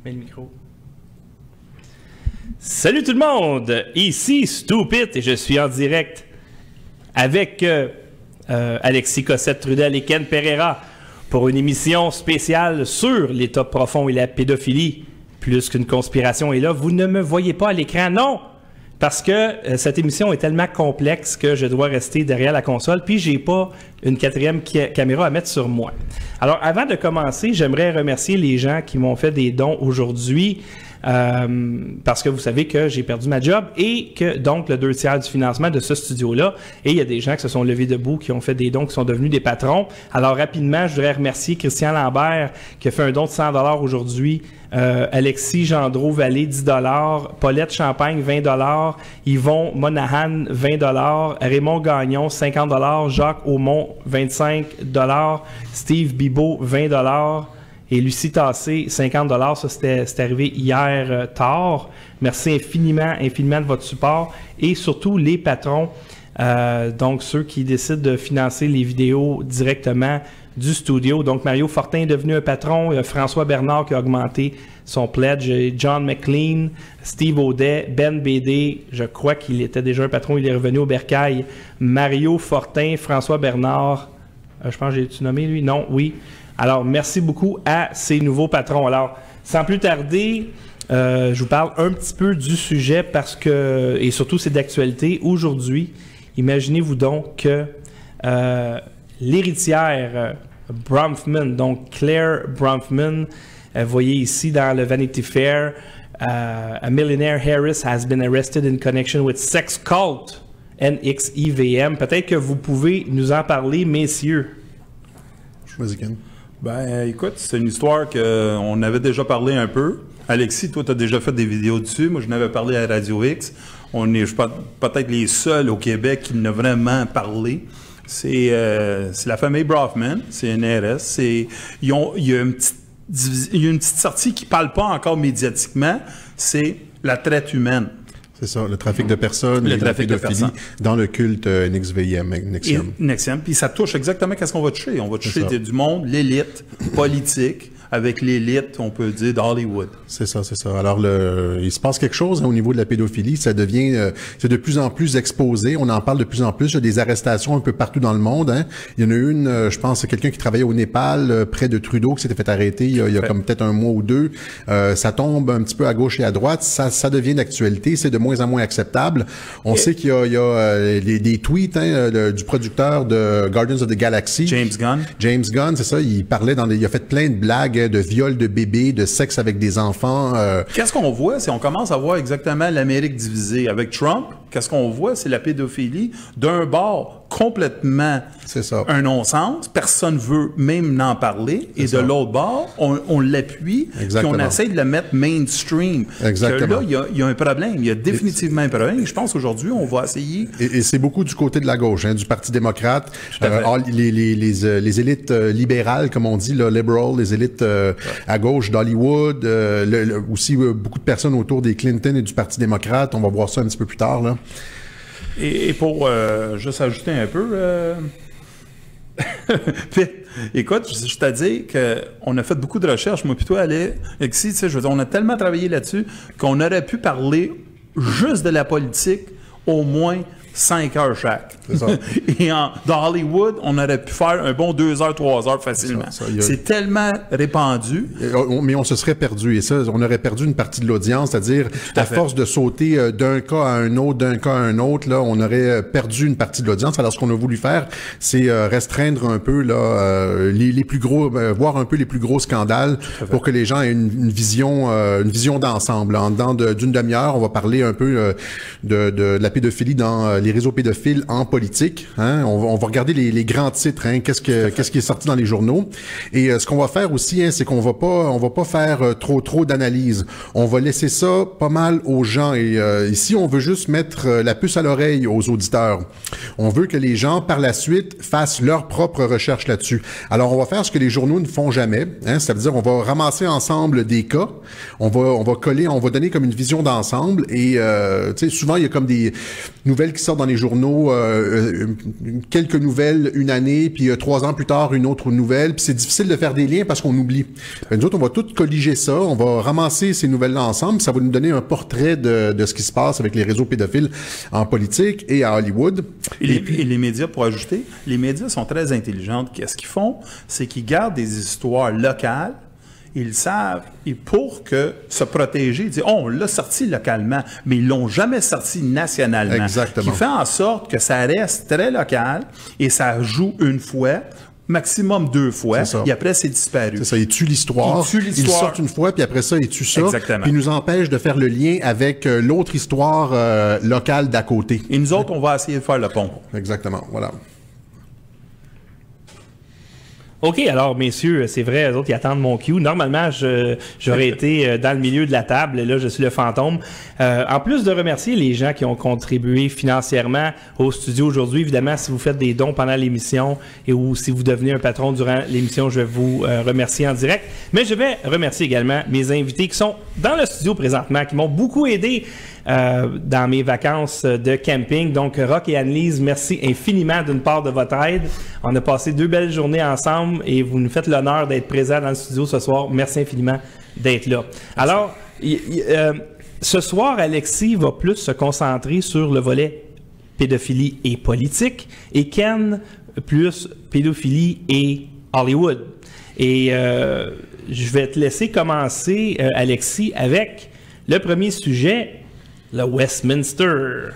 Mets le micro. Salut tout le monde! Ici Stupid et je suis en direct avec Alexis Cossette-Trudel et Ken Pereira pour une émission spéciale sur l'état profond et la pédophilie. Plus qu'une conspiration est là, vous ne me voyez pas à l'écran, non! Parce que cette émission est tellement complexe que je dois rester derrière la console, puis j'ai pas une quatrième caméra à mettre sur moi. Alors, avant de commencer, j'aimerais remercier les gens qui m'ont fait des dons aujourd'hui, parce que vous savez que j'ai perdu ma job et que donc le 2/3 du financement de ce studio-là, et il y a des gens qui se sont levés debout, qui ont fait des dons, qui sont devenus des patrons. Alors, rapidement, je voudrais remercier Christian Lambert qui a fait un don de 100$ aujourd'hui, Alexis Gendreau-Vallée, 10$, Paulette Champagne, 20$, Yvon Monahan, 20$, Raymond Gagnon, 50$, Jacques Aumont, 25$, Steve Bibot, 20$, et Lucie Tassé, 50$. Ça, c'est arrivé hier tard. Merci infiniment de votre support. Et surtout, les patrons, donc ceux qui décident de financer les vidéos directement du studio. Donc, Mario Fortin est devenu un patron. François Bernard qui a augmenté son pledge. John McLean, Steve Audet, Ben BD. Je crois qu'il était déjà un patron. Il est revenu au bercail. Mario Fortin, François Bernard. Je pense que j'ai-tu nommé lui? Non, oui. Alors, merci beaucoup à ces nouveaux patrons. Alors, sans plus tarder, je vous parle un petit peu du sujet parce que, et surtout c'est d'actualité. Aujourd'hui, imaginez-vous donc que l'héritière Bronfman, donc Claire Bronfman, voyez ici dans le Vanity Fair, a millionaire Harris has been arrested in connection with sex cult, NXIVM. Peut-être que vous pouvez nous en parler, messieurs. Vas-y, Ken. Ben, écoute, c'est une histoire qu'on avait déjà parlé un peu. Alexis, toi, tu as déjà fait des vidéos dessus. Moi, je n'avais parlé à Radio X. On est peut-être les seuls au Québec qui n'ont vraiment parlé. C'est la famille Bronfman, c'est NRS. Il y a une petite sortie qui ne parle pas encore médiatiquement, c'est la traite humaine. C'est ça, le trafic de personnes, le trafic de personnes dans le culte NXIVM. Puis ça touche exactement qu'est-ce qu'on va toucher. On va toucher du monde, l'élite politique, avec l'élite, on peut dire, d'Hollywood. C'est ça, c'est ça. Alors, il se passe quelque chose au niveau de la pédophilie. Ça devient, c'est de plus en plus exposé. On en parle de plus en plus. Il y a des arrestations un peu partout dans le monde. Hein. Il y en a une, je pense, c'est quelqu'un qui travaillait au Népal, près de Trudeau, qui s'était fait arrêter il y a comme peut-être un mois ou deux. Ça tombe un petit peu à gauche et à droite. Ça devient d'actualité. C'est de moins en moins acceptable. On sait qu'il y a des tweets du producteur de Guardians of the Galaxy. James Gunn, c'est ça. Il parlait il a fait plein de blagues de viol de bébés, de sexe avec des enfants. Qu'est-ce qu'on voit? C'est on commence à voir exactement l'Amérique divisée. Avec Trump, qu'est-ce qu'on voit? C'est la pédophilie d'un bord complètement un non-sens. Personne ne veut même n'en parler. Et de l'autre bord, on l'appuie puis on essaie de le mettre mainstream. Exactement. Que là, il y a un problème. Il y a définitivement un problème. Je pense qu'aujourd'hui, on va essayer... Et c'est beaucoup du côté de la gauche, du Parti démocrate. Les élites libérales, comme on dit, là, liberal, les élites à gauche d'Hollywood, aussi beaucoup de personnes autour des Clinton et du Parti démocrate. On va voir ça un petit peu plus tard, là. Et pour juste ajouter un peu, écoute, je t'ai dit qu'on a fait beaucoup de recherches, moi plutôt Alexis, tu sais, je veux dire, on a tellement travaillé là-dessus qu'on aurait pu parler juste de la politique au moins 5 heures chaque. C'est ça. Et dans Hollywood, on aurait pu faire un bon 2 heures, 3 heures facilement. C'est tellement répandu. Mais on se serait perdu. Et ça, on aurait perdu une partie de l'audience, c'est-à-dire à force de sauter d'un cas à un autre, là, on aurait perdu une partie de l'audience. Alors, ce qu'on a voulu faire, c'est restreindre un peu là, les plus gros, voir un peu les plus gros scandales pour que les gens aient une vision d'ensemble. En dedans d'une demi-heure, on va parler un peu de la pédophilie dans les réseaux pédophiles en politique. Hein? On va regarder les grands titres. Hein? Qu'est-ce qui est sorti dans les journaux. Et ce qu'on va faire aussi, c'est qu'on va pas faire trop d'analyse. On va laisser ça pas mal aux gens. Et ici, on veut juste mettre la puce à l'oreille aux auditeurs. On veut que les gens, par la suite, fassent leur propre recherche là-dessus. Alors, on va faire ce que les journaux ne font jamais. Hein? Ça veut dire, on va ramasser ensemble des cas. On va donner comme une vision d'ensemble. Et tu sais, souvent, il y a comme nouvelles qui sortent dans les journaux, quelques nouvelles une année, puis 3 ans plus tard, une autre nouvelle, puis c'est difficile de faire des liens parce qu'on oublie. Nous autres, on va tout colliger ça, on va ramasser ces nouvelles-là ensemble, ça va nous donner un portrait de ce qui se passe avec les réseaux pédophiles en politique et à Hollywood. Et les médias, pour ajouter, les médias sont très intelligents. Qu'est-ce qu'ils font? C'est qu'ils gardent des histoires locales. Ils savent, et pour que se protéger, ils disent, on l'a sorti localement, mais ils l'ont jamais sorti nationalement. Exactement. Qui fait en sorte que ça reste très local et ça joue une fois, maximum 2 fois, et après c'est disparu. C'est ça, ils tuent l'histoire, ils sortent une fois, puis après ça, ils tuent ça, exactement. Puis ils nous empêchent de faire le lien avec l'autre histoire locale d'à côté. Et nous autres, on va essayer de faire le pont. Exactement, voilà. OK, alors, messieurs, c'est vrai, eux autres, ils attendent mon cue. Normalement, j'aurais été dans le milieu de la table. Là, je suis le fantôme. En plus de remercier les gens qui ont contribué financièrement au studio aujourd'hui, évidemment, si vous faites des dons pendant l'émission ou si vous devenez un patron durant l'émission, je vais vous remercier en direct. Mais je vais remercier également mes invités qui sont dans le studio présentement, qui m'ont beaucoup aidé dans mes vacances de camping. Donc, Roch et Annelise, merci infiniment d'une part de votre aide. On a passé 2 belles journées ensemble et vous nous faites l'honneur d'être présents dans le studio ce soir. Merci infiniment d'être là. Alors, ce soir, Alexis va plus se concentrer sur le volet pédophilie et politique et Ken plus pédophilie et Hollywood. Et je vais te laisser commencer, Alexis, avec le premier sujet, le Westminster.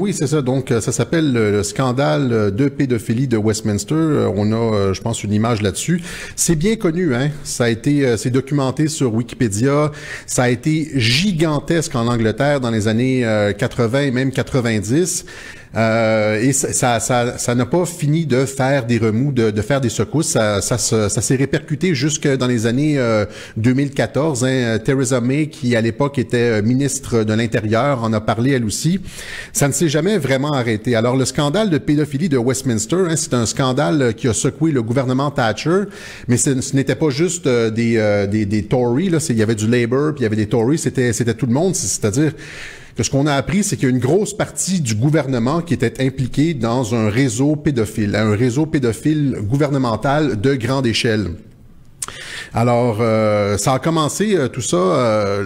Oui, c'est ça. Donc, ça s'appelle le scandale de pédophilie de Westminster. On a, je pense, une image là-dessus. C'est bien connu, hein. Ça a été, c'est documenté sur Wikipédia. Ça a été gigantesque en Angleterre dans les années 80 et même 90. Et ça n'a pas fini de faire des remous, de faire des secousses. Ça s'est répercuté jusque dans les années 2014. Hein. Theresa May, qui à l'époque était ministre de l'Intérieur, en a parlé elle aussi. Ça ne s'est jamais vraiment arrêté. Alors le scandale de pédophilie de Westminster, hein, c'est un scandale qui a secoué le gouvernement Thatcher, mais ce n'était pas juste des Tories. Là, il y avait du Labour, puis il y avait des Tories. C'était tout le monde. C'est-à-dire que ce qu'on a appris, c'est qu'il y a une grosse partie du gouvernement qui était impliquée dans un réseau pédophile gouvernemental de grande échelle. Alors, ça a commencé tout ça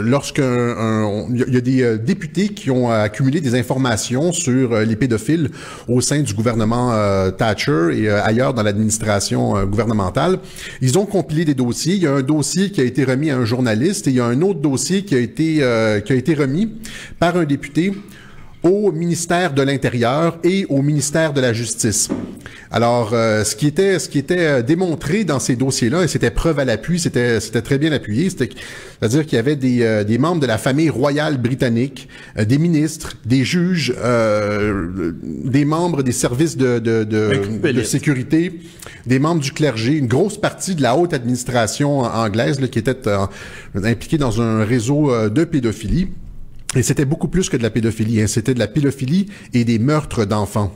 lorsqu'il y a des députés qui ont accumulé des informations sur les pédophiles au sein du gouvernement Thatcher et ailleurs dans l'administration gouvernementale. Ils ont compilé des dossiers. Il y a un dossier qui a été remis à un journaliste et il y a un autre dossier qui a été remis par un député au ministère de l'Intérieur et au ministère de la Justice. Alors, ce qui était démontré dans ces dossiers-là, et c'était preuve à l'appui, c'était très bien appuyé, c'est-à-dire qu'il y avait des membres de la famille royale britannique, des ministres, des juges, des membres des services de sécurité, des membres du clergé, une grosse partie de la haute administration anglaise là, qui était impliquée dans un réseau de pédophilie. Et c'était beaucoup plus que de la pédophilie, hein. C'était de la pédophilie et des meurtres d'enfants.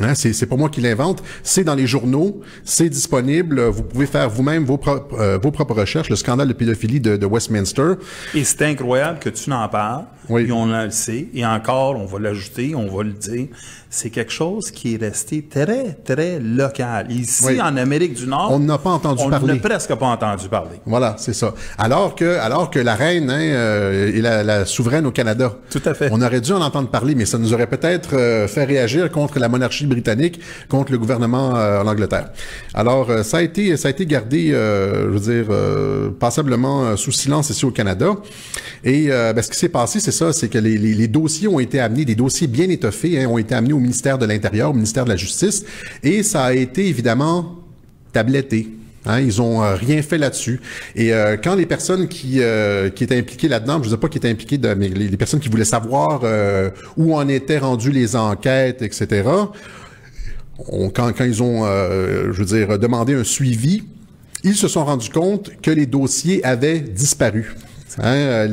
Hein, c'est pas moi qui l'invente, c'est dans les journaux, c'est disponible, vous pouvez faire vous-même vos propres recherches, le scandale de pédophilie de Westminster. Et c'est incroyable que tu n'en parles, oui. Et on le sait, et encore, on va l'ajouter, on va le dire, c'est quelque chose qui est resté très, très local. Ici, oui. En Amérique du Nord, on n'a pas entendu parler. On n'a presque pas entendu parler. Voilà, c'est ça. Alors que la reine est la souveraine au Canada. Tout à fait. On aurait dû en entendre parler, mais ça nous aurait peut-être fait réagir contre la monarchie britannique, contre le gouvernement en Angleterre. Alors, ça a été gardé, je veux dire, passablement sous silence ici au Canada. Et ce qui s'est passé, c'est ça, c'est que les dossiers ont été amenés, des dossiers bien étoffés, hein, ont été amenés au ministère de l'Intérieur, au ministère de la Justice, et ça a été évidemment tabletté. Hein, ils ont rien fait là-dessus. Et quand les personnes qui étaient impliquées là-dedans, je ne sais pas qui étaient impliquées, mais les personnes qui voulaient savoir où en étaient rendues les enquêtes, etc., quand ils ont, je veux dire, demandé un suivi, ils se sont rendus compte que les dossiers avaient disparu. Hein,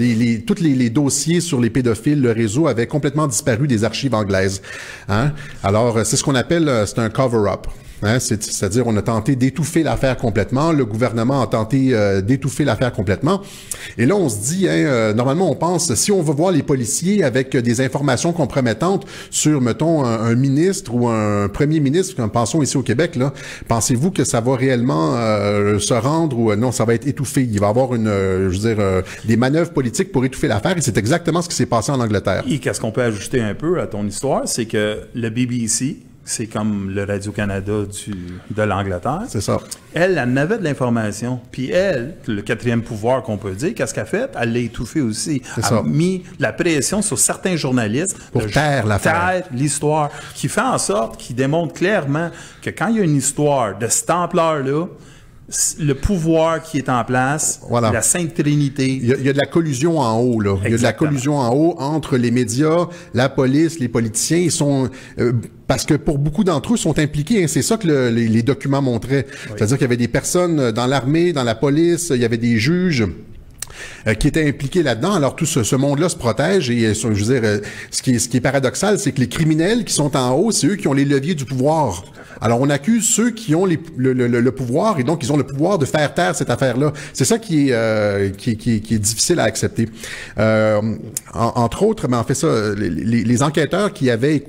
tous les dossiers sur les pédophiles, le réseau avait complètement disparu des archives anglaises. Hein? Alors, c'est ce qu'on appelle, c'est un cover-up. Hein, c'est-à-dire, on a tenté d'étouffer l'affaire complètement. Le gouvernement a tenté d'étouffer l'affaire complètement. Et là, on se dit, normalement, on pense, si on va voir les policiers avec des informations compromettantes sur, mettons, un ministre ou un premier ministre, comme pensons ici au Québec, là, pensez-vous que ça va réellement se rendre ou non, ça va être étouffé? Il va y avoir des manœuvres politiques pour étouffer l'affaire et c'est exactement ce qui s'est passé en Angleterre. Et qu'est-ce qu'on peut ajouter un peu à ton histoire? C'est que le BBC, c'est comme le Radio-Canada de l'Angleterre. C'est ça. Elle avait de l'information. Puis elle, le quatrième pouvoir qu'on peut dire, qu'est-ce qu'elle a fait? Elle l'a étouffé aussi. Elle a mis la pression sur certains journalistes pour taire l'affaire. Taire l'histoire. Qui fait en sorte, qui démontre clairement que quand il y a une histoire de cette ampleur-là, le pouvoir qui est en place, voilà. La Sainte Trinité. Il y a de la collusion en haut, là. Il y a de la collusion en haut entre les médias, la police, les politiciens. Ils sont... parce que pour beaucoup d'entre eux, sont impliqués. Hein, c'est ça que les documents montraient. Oui. C'est-à-dire qu'il y avait des personnes dans l'armée, dans la police, il y avait des juges qui étaient impliqués là-dedans. Alors tout ce monde-là se protège et je veux dire, ce qui est paradoxal, c'est que les criminels qui sont en haut, c'est eux qui ont les leviers du pouvoir. Alors on accuse ceux qui ont le pouvoir et donc ils ont le pouvoir de faire taire cette affaire-là. C'est ça qui est difficile à accepter. Entre autres, mais en fait ça, les enquêteurs qui avaient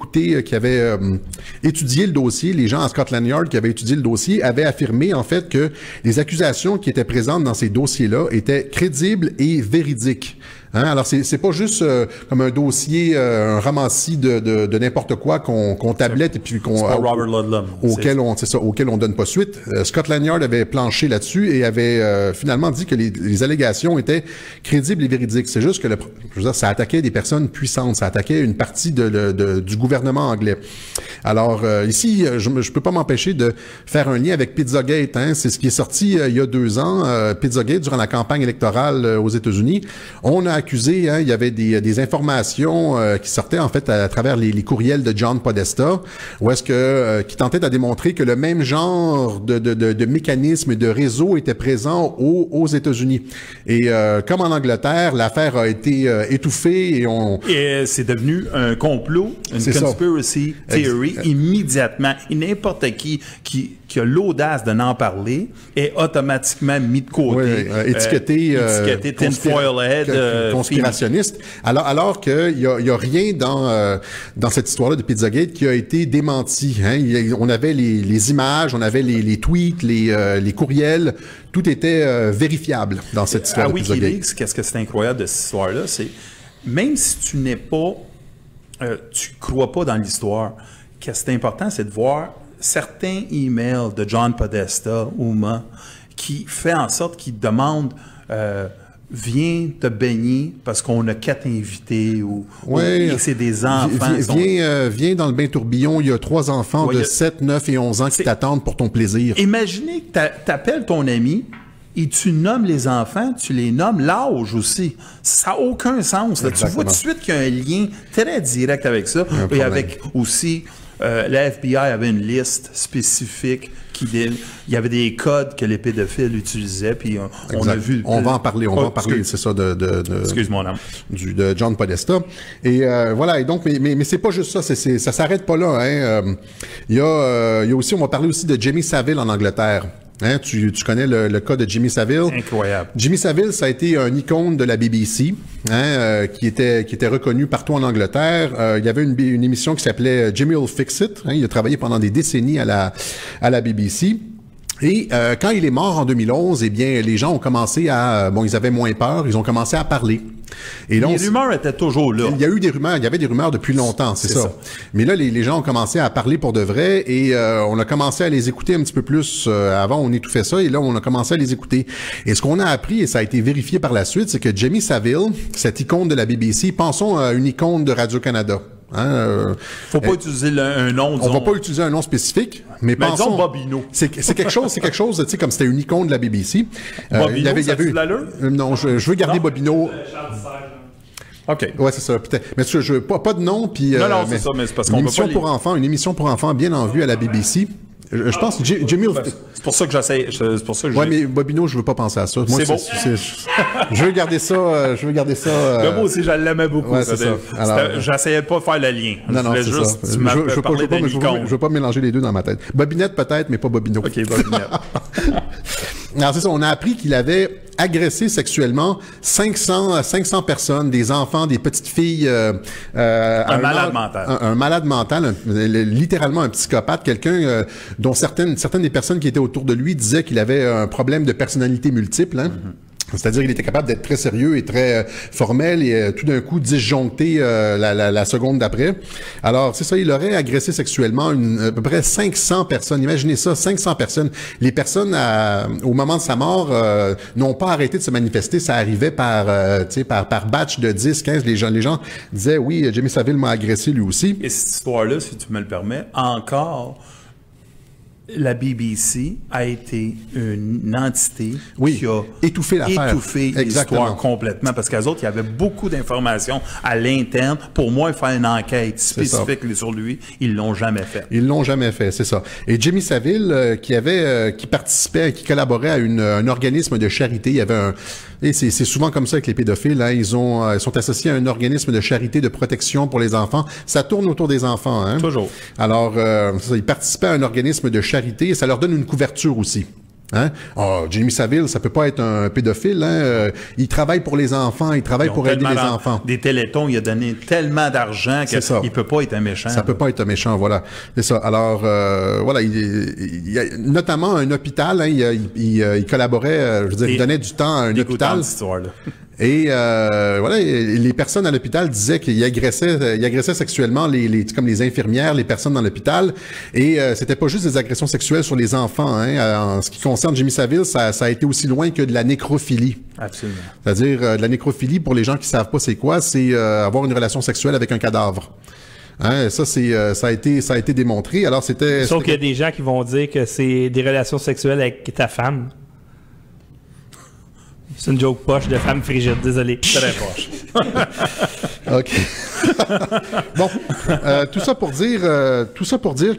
étudié le dossier, les gens à Scotland Yard qui avaient étudié le dossier, avaient affirmé en fait que les accusations qui étaient présentes dans ces dossiers-là étaient crédibles et véridiques. Hein? Alors, c'est pas juste comme un dossier, un ramassis de n'importe quoi qu'on tablette et puis qu'on... C'est pas Robert Ludlum. Auquel on donne pas suite. Scotland Yard avait planché là-dessus et avait finalement dit que les allégations étaient crédibles et véridiques. C'est juste que je veux dire, ça attaquait des personnes puissantes, ça attaquait une partie du gouvernement anglais. Alors, ici, je peux pas m'empêcher de faire un lien avec Pizzagate. Hein? C'est ce qui est sorti il y a 2 ans. Pizzagate, durant la campagne électorale aux États-Unis, on a accusé, hein, il y avait des informations qui sortaient en fait à travers les courriels de John Podesta, où est-ce que qui tentait de démontrer que le même genre de mécanisme et de réseau était présent aux États-Unis. Et comme en Angleterre, l'affaire a été étouffée et c'est devenu un complot, une conspiracy theory immédiatement. Et n'importe qui a l'audace de n'en parler est automatiquement mis de côté. Oui, étiqueté tinfoil head, conspirationniste. Alors qu'il y a rien dans cette histoire-là de Pizzagate qui a été démenti. Hein? On avait les images, on avait les tweets, les courriels, tout était vérifiable dans cette histoire de Pizzagate. WikiLeaks, qu'est-ce que c'est incroyable de cette histoire-là, c'est même si tu n'es pas, tu crois pas dans l'histoire, qu'est-ce qui est important, c'est de voir certains emails de John Podesta qui fait en sorte qu'il demande viens te baigner parce qu'on a 4 invités ou c'est des enfants. Viens dans le bain tourbillon, il y a 3 enfants de 7, 9 et 11 ans qui t'attendent pour ton plaisir. Imaginez que tu appelles ton ami et tu nommes les enfants, tu les nommes l'âge aussi. Ça n'a aucun sens. Là. Tu vois tout de suite qu'il y a un lien très direct avec ça. Et avec aussi, la FBI avait une liste spécifique il y avait des codes que les pédophiles utilisaient, puis on a vu... On va en parler, c'est ça, excuse-moi, de John Podesta. Et voilà, et donc, mais c'est pas juste ça, ça s'arrête pas là. Hein. Il y a aussi, on va parler aussi de Jimmy Savile en Angleterre. Hein, tu connais le cas de Jimmy Savile. Incroyable. Jimmy Savile, ça a été un icône de la BBC, hein, qui était reconnu partout en Angleterre. Il y avait une émission qui s'appelait Jimmy Will Fix It. Hein, il a travaillé pendant des décennies à la BBC. Et quand il est mort en 2011, eh bien, les gens ont commencé ils avaient moins peur, ils ont commencé à parler. Et là, les rumeurs étaient toujours là. Il y avait des rumeurs depuis longtemps, c'est ça. Mais là, les gens ont commencé à parler pour de vrai et on a commencé à les écouter un petit peu plus. Avant, on étouffait ça et là, on a commencé à les écouter. Et ce qu'on a appris, et ça a été vérifié par la suite, c'est que Jimmy Savile, cette icône de la BBC, pensons à une icône de Radio-Canada. Hein, faut pas utiliser un nom. On va pas utiliser un nom spécifique, mais pensons. Disons Bobino. C'est quelque chose, tu sais, comme c'était une icône de la BBC. Bobino, l'allure? Non, je veux garder Bobino. OK. Ouais, c'est ça. Mais pas de nom, puis. Non, c'est ça, mais c'est parce qu'on une émission pour enfants bien en vue à la BBC. je pense que Jimmy... C'est pour ça que j'essaie. C'est pour ça que ouais, mais Bobino, je veux pas penser à ça. Moi, c'est bon. Je veux garder ça... moi aussi, je l'aimais beaucoup. Ouais, c'est ça. Alors, j'essayais pas de faire le lien. Non, c'est ça. Je veux pas mélanger les deux dans ma tête. Bobinette, peut-être, mais pas Bobino. OK, Bobinette. Alors, c'est ça. On a appris qu'il avait agressé sexuellement 500 personnes, des enfants, des petites filles. Un malade mental. Un malade mental, littéralement un psychopathe, quelqu'un dont certaines des personnes qui étaient autour de lui disaient qu'il avait un problème de personnalité multiple. Hein? C'est-à-dire qu'il était capable d'être très sérieux et très formel et tout d'un coup disjoncter la seconde d'après. Alors, c'est ça, il aurait agressé sexuellement à peu près 500 personnes. Imaginez ça, 500 personnes. Les personnes, au moment de sa mort, n'ont pas arrêté de se manifester. Ça arrivait par batch de 10, 15. Les gens disaient, oui, Jimmy Savile m'a agressé lui aussi. Et cette histoire-là, si tu me le permets, encore... La BBC a été une entité qui a étouffé l'affaire. Étouffé l'histoire complètement. Parce qu'eux autres, il y avait beaucoup d'informations à l'interne. Pour moi, faire une enquête spécifique sur lui, ils l'ont jamais fait. Ils l'ont jamais fait, c'est ça. Et Jimmy Savile, qui participait, qui collaborait à un organisme de charité, il y avait et c'est souvent comme ça avec les pédophiles, hein, ils sont associés à un organisme de charité de protection pour les enfants. Ça tourne autour des enfants, hein. Toujours. Alors, c'est ça, ils participaient à un organisme de charité et ça leur donne une couverture aussi. Hein? Oh, Jimmy Savile, ça peut pas être un pédophile. Hein? Il travaille pour les enfants, il travaille pour aider les enfants. Des télétons, il a donné tellement d'argent qu'il peut pas être un méchant. Ça peut pas être un méchant, voilà. C'est ça. Alors, voilà, il y a notamment un hôpital. Hein, il collaborait, je veux dire, il donnait du temps à un hôpital. Cette histoire-là. Et voilà, les personnes à l'hôpital disaient qu'il agressait sexuellement comme les infirmières, les personnes dans l'hôpital. Et c'était pas juste des agressions sexuelles sur les enfants. Hein. En ce qui concerne Jimmy Savile, ça a été aussi loin que de la nécrophilie. Absolument. C'est-à-dire de la nécrophilie, pour les gens qui savent pas c'est quoi, c'est avoir une relation sexuelle avec un cadavre. Hein, ça a été démontré. Alors Sauf qu'il y a des gens qui vont dire que c'est des relations sexuelles avec ta femme. C'est une joke poche de femme frigide, désolé. Très poche. OK. Bon, tout ça pour dire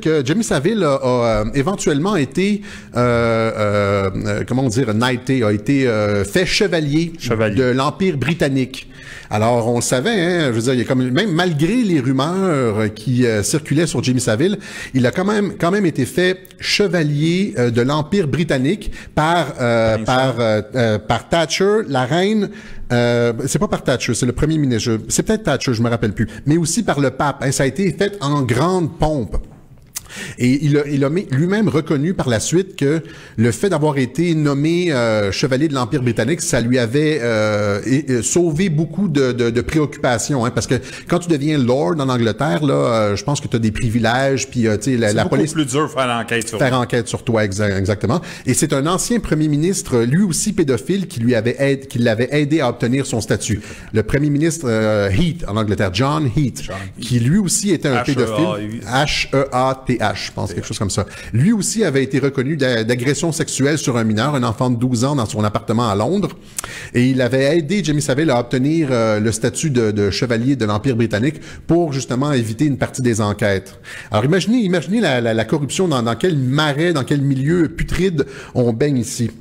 que Jimmy Savile a éventuellement été, comment dire, knighté, a été fait chevalier de l'Empire britannique. Alors, on le savait, hein, je veux dire, il y a même malgré les rumeurs qui circulaient sur Jimmy Savile, il a quand même été fait chevalier de l'Empire britannique par Thatcher, la reine. C'est pas par Thatcher, c'est le premier ministre. C'est peut-être Thatcher, je me rappelle plus. Mais aussi par le pape. Hein, ça a été fait en grande pompe. Et il a lui-même reconnu par la suite que le fait d'avoir été nommé chevalier de l'Empire britannique, ça lui avait sauvé beaucoup de préoccupations. Hein, parce que quand tu deviens lord en Angleterre, là, je pense que tu as des privilèges, puis tu sais, la police... C'est beaucoup plus dur de faire enquête sur toi. Exactement. Et c'est un ancien premier ministre, lui aussi pédophile, qui l'avait aidé à obtenir son statut. Le premier ministre Heath en Angleterre, John Heath, qui lui aussi était un pédophile. H-E-A-T-H. Je pense, quelque chose comme ça. Lui aussi avait été reconnu d'agression sexuelle sur un mineur, un enfant de 12 ans dans son appartement à Londres. Et il avait aidé Jimmy Savile à obtenir le statut de chevalier de l'Empire britannique pour justement éviter une partie des enquêtes. Alors imaginez la corruption dans quel marais, dans quel milieu putride on baigne ici.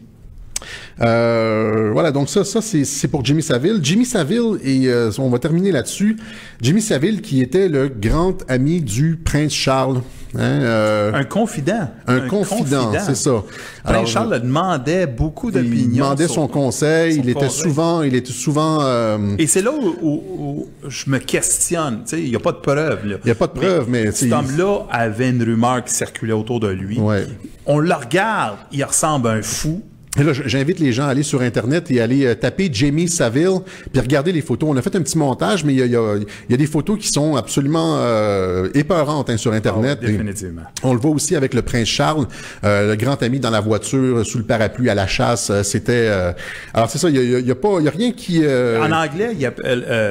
Voilà, donc ça c'est pour Jimmy Savile. Jimmy Savile, et on va terminer là-dessus. Jimmy Savile qui était le grand ami du prince Charles. Hein, un confident. Un confident, c'est ça. Prince Charles demandait beaucoup d'opinions. Il demandait son conseil. Il était souvent. Et c'est là où je me questionne. Tu sais, il n'y a pas de preuve. Il n'y a pas de preuve, mais cet homme-là avait une rumeur qui circulait autour de lui. Ouais. On le regarde, il ressemble à un fou. Et là, j'invite les gens à aller sur Internet et aller taper Jimmy Savile, puis regarder les photos. On a fait un petit montage, mais il y a des photos qui sont absolument épeurantes hein, sur Internet. Oh, définitivement. On le voit aussi avec le prince Charles, le grand ami dans la voiture, sous le parapluie, à la chasse. C'était... alors, c'est ça, il y a rien qui... En anglais,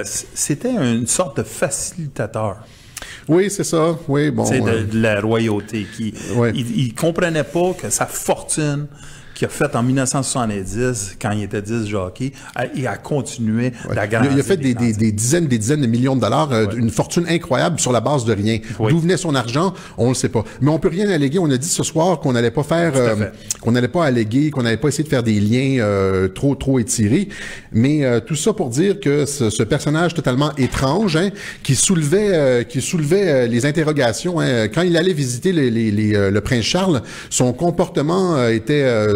c'était une sorte de facilitateur. Oui, c'est ça. Oui, bon. C'est de la royauté. Il comprenait pas que sa fortune... qu'il a fait en 1970, quand il était 10 jockey, il a continué d'agrandir. Il a fait des dizaines de millions de dollars, une fortune incroyable sur la base de rien. D'où venait son argent, on le sait pas. Mais on peut rien alléguer. On a dit ce soir qu'on n'allait pas faire, qu'on n'allait pas alléguer, qu'on n'allait pas essayer de faire des liens trop étirés. Mais tout ça pour dire que ce personnage totalement étrange, hein, qui soulevait les interrogations. Hein, quand il allait visiter le prince Charles, son comportement était,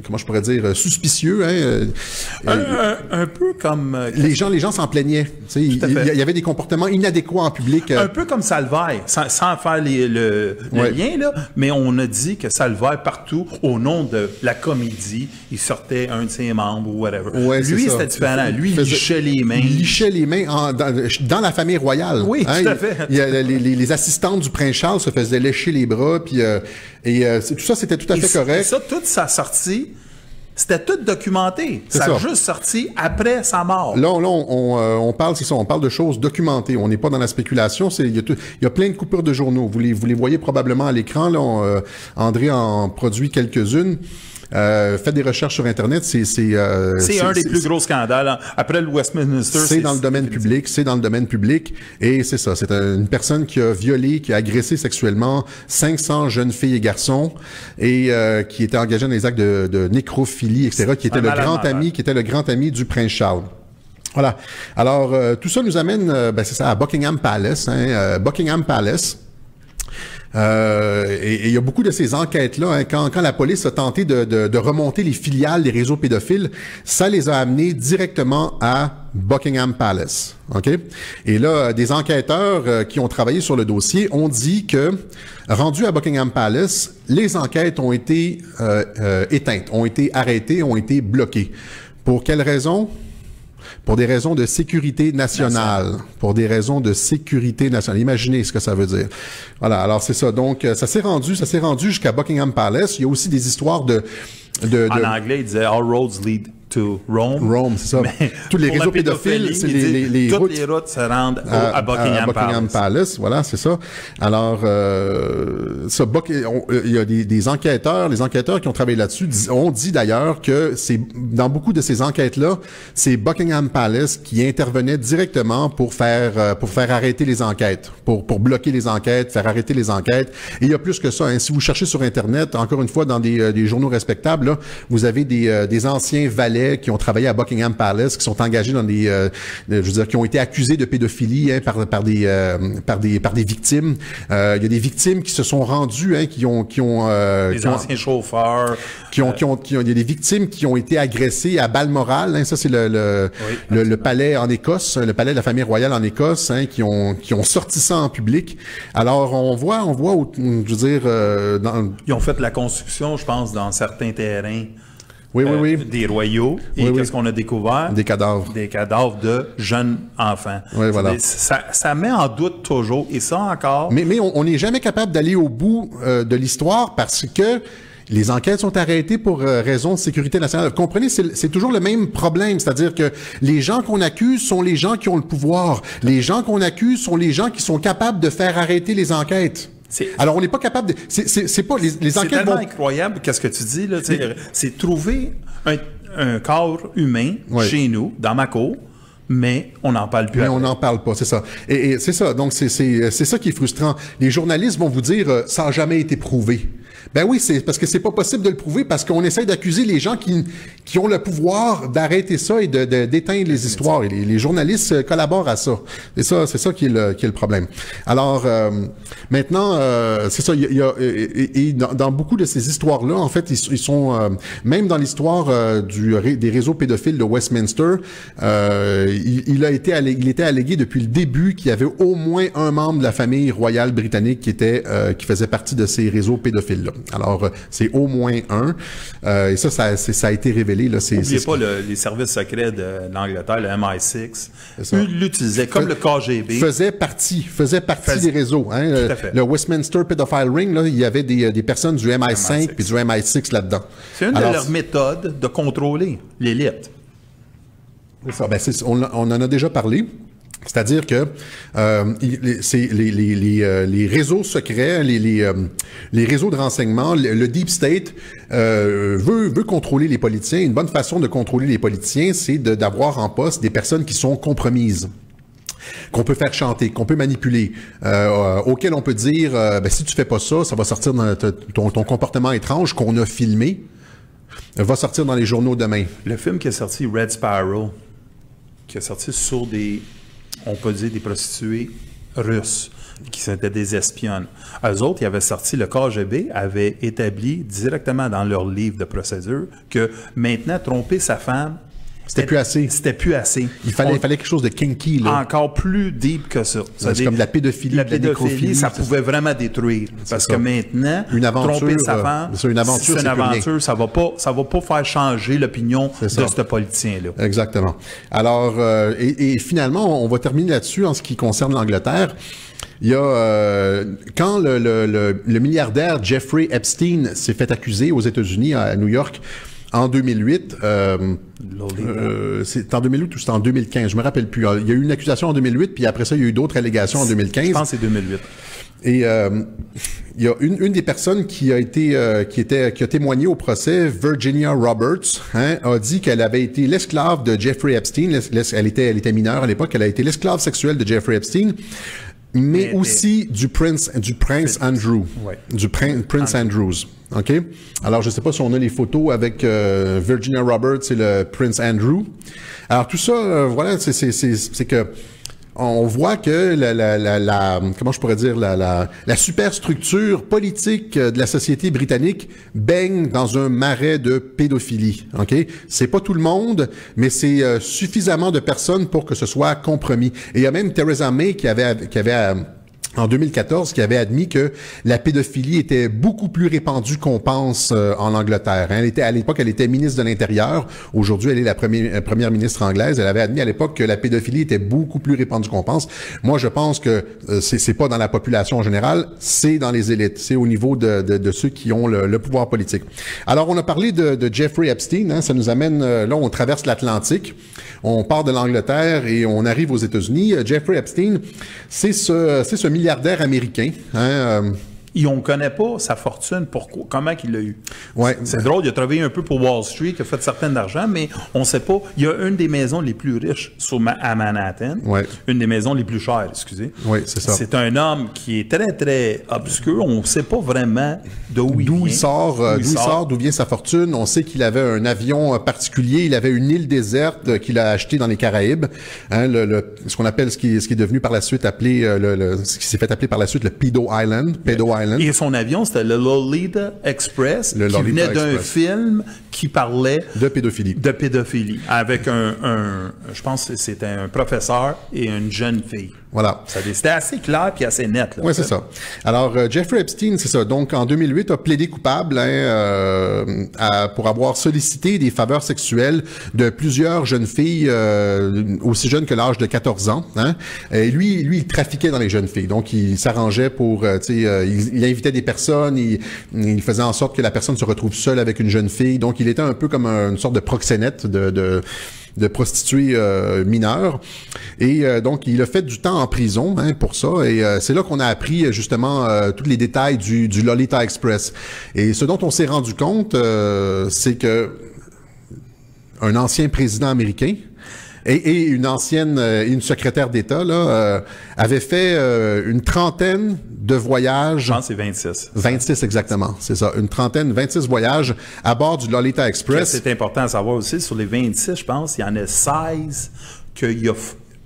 comment je pourrais dire, suspicieux. Hein, un peu comme les gens s'en plaignaient. Il y avait des comportements inadéquats en public. Un peu comme Salvaire, sans faire le lien là, mais on a dit que Salvaire partout au nom de la comédie, il sortait un de ses membres ou whatever. Ouais, lui c'était différent. Lui il lichait les mains. Il lichait les mains dans la famille royale. Oui, tout à fait. Les assistantes du prince Charles se faisaient lécher les bras, puis tout ça c'était tout à fait correct. Ça, toute sa sortie, c'était tout documenté. Ça a juste sorti après sa mort. Là, on parle, c'est ça, on parle de choses documentées. On n'est pas dans la spéculation. Il y a plein de coupures de journaux. Vous les voyez probablement à l'écran. Là, André en produit quelques-unes. Faites des recherches sur Internet. C'est un des plus gros scandales. Après le Westminster, c'est dans le domaine public. C'est dans le domaine public. Et c'est ça. C'est une personne qui a violé, qui a agressé sexuellement 500 jeunes filles et garçons et qui était engagé dans les actes de nécrophilie, etc., qui était le grand ami du prince Charles. Voilà. Alors, tout ça nous amène, c'est ça, à Buckingham Palace. Hein, Buckingham Palace. Et il y a beaucoup de ces enquêtes-là, hein, quand la police a tenté de remonter les filiales des réseaux pédophiles, ça les a amenés directement à Buckingham Palace. OK? Et là, des enquêteurs qui ont travaillé sur le dossier ont dit que, rendus à Buckingham Palace, les enquêtes ont été éteintes, ont été arrêtées, ont été bloquées. Pour quelles raisons? Pour des raisons de sécurité nationale. Pour des raisons de sécurité nationale. Imaginez ce que ça veut dire. Voilà, alors c'est ça. Donc, ça s'est rendu jusqu'à Buckingham Palace. Il y a aussi des histoires en anglais, il disait « All roads lead to Rome ». Rome, c'est ça. Tous les réseaux pédophiles, c'est les routes. Toutes les routes se rendent à Buckingham Palace. Voilà, c'est ça. Alors, il y a des enquêteurs, les enquêteurs qui ont travaillé là-dessus ont dit d'ailleurs que c'est dans beaucoup de ces enquêtes-là, c'est Buckingham Palace qui intervenait directement pour faire arrêter les enquêtes, pour bloquer les enquêtes, faire arrêter les enquêtes. Et il y a plus que ça. Hein. Si vous cherchez sur Internet, encore une fois, dans des journaux respectables, là, vous avez des anciens valets qui ont travaillé à Buckingham Palace, qui sont engagés dans qui ont été accusés de pédophilie, hein, par des victimes. Il y a des victimes qui se sont rendues, hein, des anciens chauffeurs. Il y a des victimes qui ont été agressées à balles morales. Hein, ça, c'est le palais en Écosse, le palais de la famille royale en Écosse, hein, qui ont sorti ça en public. Alors, on voit, je veux dire, ils ont fait la construction, je pense, dans certains terrains. Oui. Des royaux. Et qu'est-ce qu'on a découvert? Des cadavres. Des cadavres de jeunes enfants. Oui, voilà. Ça met en doute toujours. Et ça encore... Mais on n'est jamais capable d'aller au bout de l'histoire parce que les enquêtes sont arrêtées pour raisons de sécurité nationale. Vous comprenez, c'est toujours le même problème. C'est-à-dire que les gens qu'on accuse sont les gens qui ont le pouvoir. Les gens qu'on accuse sont les gens qui sont capables de faire arrêter les enquêtes. Alors, on n'est pas capable de... C'est pas... Les enquêtes c'est tellement incroyable, qu'est-ce que tu dis, là. C'est trouver un corps humain chez nous, dans ma cour, mais on n'en parle plus. Mais on n'en parle pas, c'est ça. Et c'est ça. Donc, c'est ça qui est frustrant. Les journalistes vont vous dire ça n'a jamais été prouvé. Ben oui, c'est parce que c'est pas possible de le prouver parce qu'on essaie d'accuser les gens qui ont le pouvoir d'arrêter ça et d'éteindre les histoires. Et les journalistes collaborent à ça. Et ça, c'est ça qui est le problème. Alors, maintenant, c'est ça. Dans beaucoup de ces histoires-là, en fait, ils sont même dans l'histoire des réseaux pédophiles de Westminster, il était allégué depuis le début qu'il y avait au moins un membre de la famille royale britannique qui faisait partie de ces réseaux pédophiles-là. Alors, c'est au moins un. Et ça a été révélé. N'oubliez pas les services secrets de l'Angleterre, le MI6, l'utilisaient comme le KGB. Faisait partie des réseaux. Hein. Le Westminster Pedophile Ring, là, il y avait des personnes du MI5 puis du MI6 là-dedans. C'est une de leurs méthodes de contrôler l'élite. C'est ça. On en a déjà parlé. C'est-à-dire que les réseaux secrets, les réseaux de renseignement, le Deep State veut contrôler les politiciens. Une bonne façon de contrôler les politiciens, c'est d'avoir en poste des personnes qui sont compromises, qu'on peut faire chanter, qu'on peut manipuler, auquel on peut dire si tu fais pas ça, ça va sortir dans ton comportement étrange qu'on a filmé, va sortir dans les journaux demain. Le film qui est sorti, Red Sparrow, qui est sorti sur on peut dire des prostituées russes, qui étaient des espionnes. Eux autres, ils avaient sorti, le KGB avait établi directement dans leur livre de procédure que maintenant, tromper sa femme, c'était plus assez. C'était plus assez. Il fallait quelque chose de kinky, là. Encore plus deep que ça. C'est comme de la pédophilie, la pédophilie, ça pouvait vraiment détruire. Parce que maintenant, tromper sa femme, c'est une aventure, ça va pas faire changer l'opinion de ce politicien-là. Exactement. Alors, et finalement, on va terminer là-dessus en ce qui concerne l'Angleterre. Il y a quand le milliardaire Jeffrey Epstein s'est fait accuser aux États-Unis, à New York, en 2008, c'est en 2008 ou c'est en 2015, je me rappelle plus. Il y a eu une accusation en 2008, puis après ça, il y a eu d'autres allégations en 2015. Je pense que c'est 2008. Et il y a une des personnes qui a témoigné au procès, Virginia Roberts, a dit qu'elle avait été l'esclave de Jeffrey Epstein. Elle était mineure à l'époque. Elle a été l'esclave sexuelle de Jeffrey Epstein. Mais aussi du prince Andrew, ouais. du Prince Andrews. OK? Alors, je sais pas si on a les photos avec Virginia Roberts et le Prince Andrew. Alors, tout ça, voilà, c'est que on voit que comment je pourrais dire, la superstructure politique de la société britannique baigne dans un marais de pédophilie. OK? C'est pas tout le monde, mais c'est suffisamment de personnes pour que ce soit compromis. Et il y a même Theresa May qui avait en 2014, qui avait admis que la pédophilie était beaucoup plus répandue qu'on pense en Angleterre. À l'époque, elle était ministre de l'Intérieur. Aujourd'hui, elle est la première ministre anglaise. Elle avait admis à l'époque que la pédophilie était beaucoup plus répandue qu'on pense. Moi, je pense que c'est pas dans la population en général, c'est dans les élites. C'est au niveau de ceux qui ont le pouvoir politique. Alors, on a parlé de Jeffrey Epstein. Ça nous amène, là, on traverse l'Atlantique. On part de l'Angleterre et on arrive aux États-Unis. Jeffrey Epstein, c'est ce milliardaire américain. Et on ne connaît pas sa fortune, pourquoi, comment il l'a eu. Ouais. C'est drôle, il a travaillé un peu pour Wall Street, il a fait certain argent, mais on ne sait pas. Il y a une des maisons les plus riches à Manhattan, une des maisons les plus chères, excusez. Oui, c'est ça. C'est un homme qui est très, très obscur. On ne sait pas vraiment d'où il sort, d'où vient sa fortune. On sait qu'il avait un avion particulier, il avait une île déserte qu'il a achetée dans les Caraïbes, ce qu'on appelle, ce qui est devenu par la suite appelé, ce qui s'est fait appeler par la suite le Pedo Island. Et son avion, c'était le Lolita Express, qui venait d'un film qui parlait de pédophilie. Avec je pense que c'était un professeur et une jeune fille. Voilà. C'était assez clair puis assez net. Oui, c'est ça. Alors, Jeffrey Epstein, c'est ça. Donc, en 2008, a plaidé coupable pour avoir sollicité des faveurs sexuelles de plusieurs jeunes filles aussi jeunes que l'âge de 14 ans. Et lui, il trafiquait dans les jeunes filles. Donc, il s'arrangeait pour, il invitait des personnes, il faisait en sorte que la personne se retrouve seule avec une jeune fille. Donc, il était un peu comme une sorte de proxénète de prostituées mineures. Et donc, il a fait du temps en prison pour ça. Et c'est là qu'on a appris justement tous les détails du Lolita Express. Et ce dont on s'est rendu compte, c'est que un ancien président américain et une secrétaire d'État avait fait une trentaine de voyages. Je pense que c'est 26. 26 exactement, c'est ça. 26 voyages à bord du Lolita Express. C'est important à savoir aussi, sur les 26, je pense, il y en a 16 qu'il y a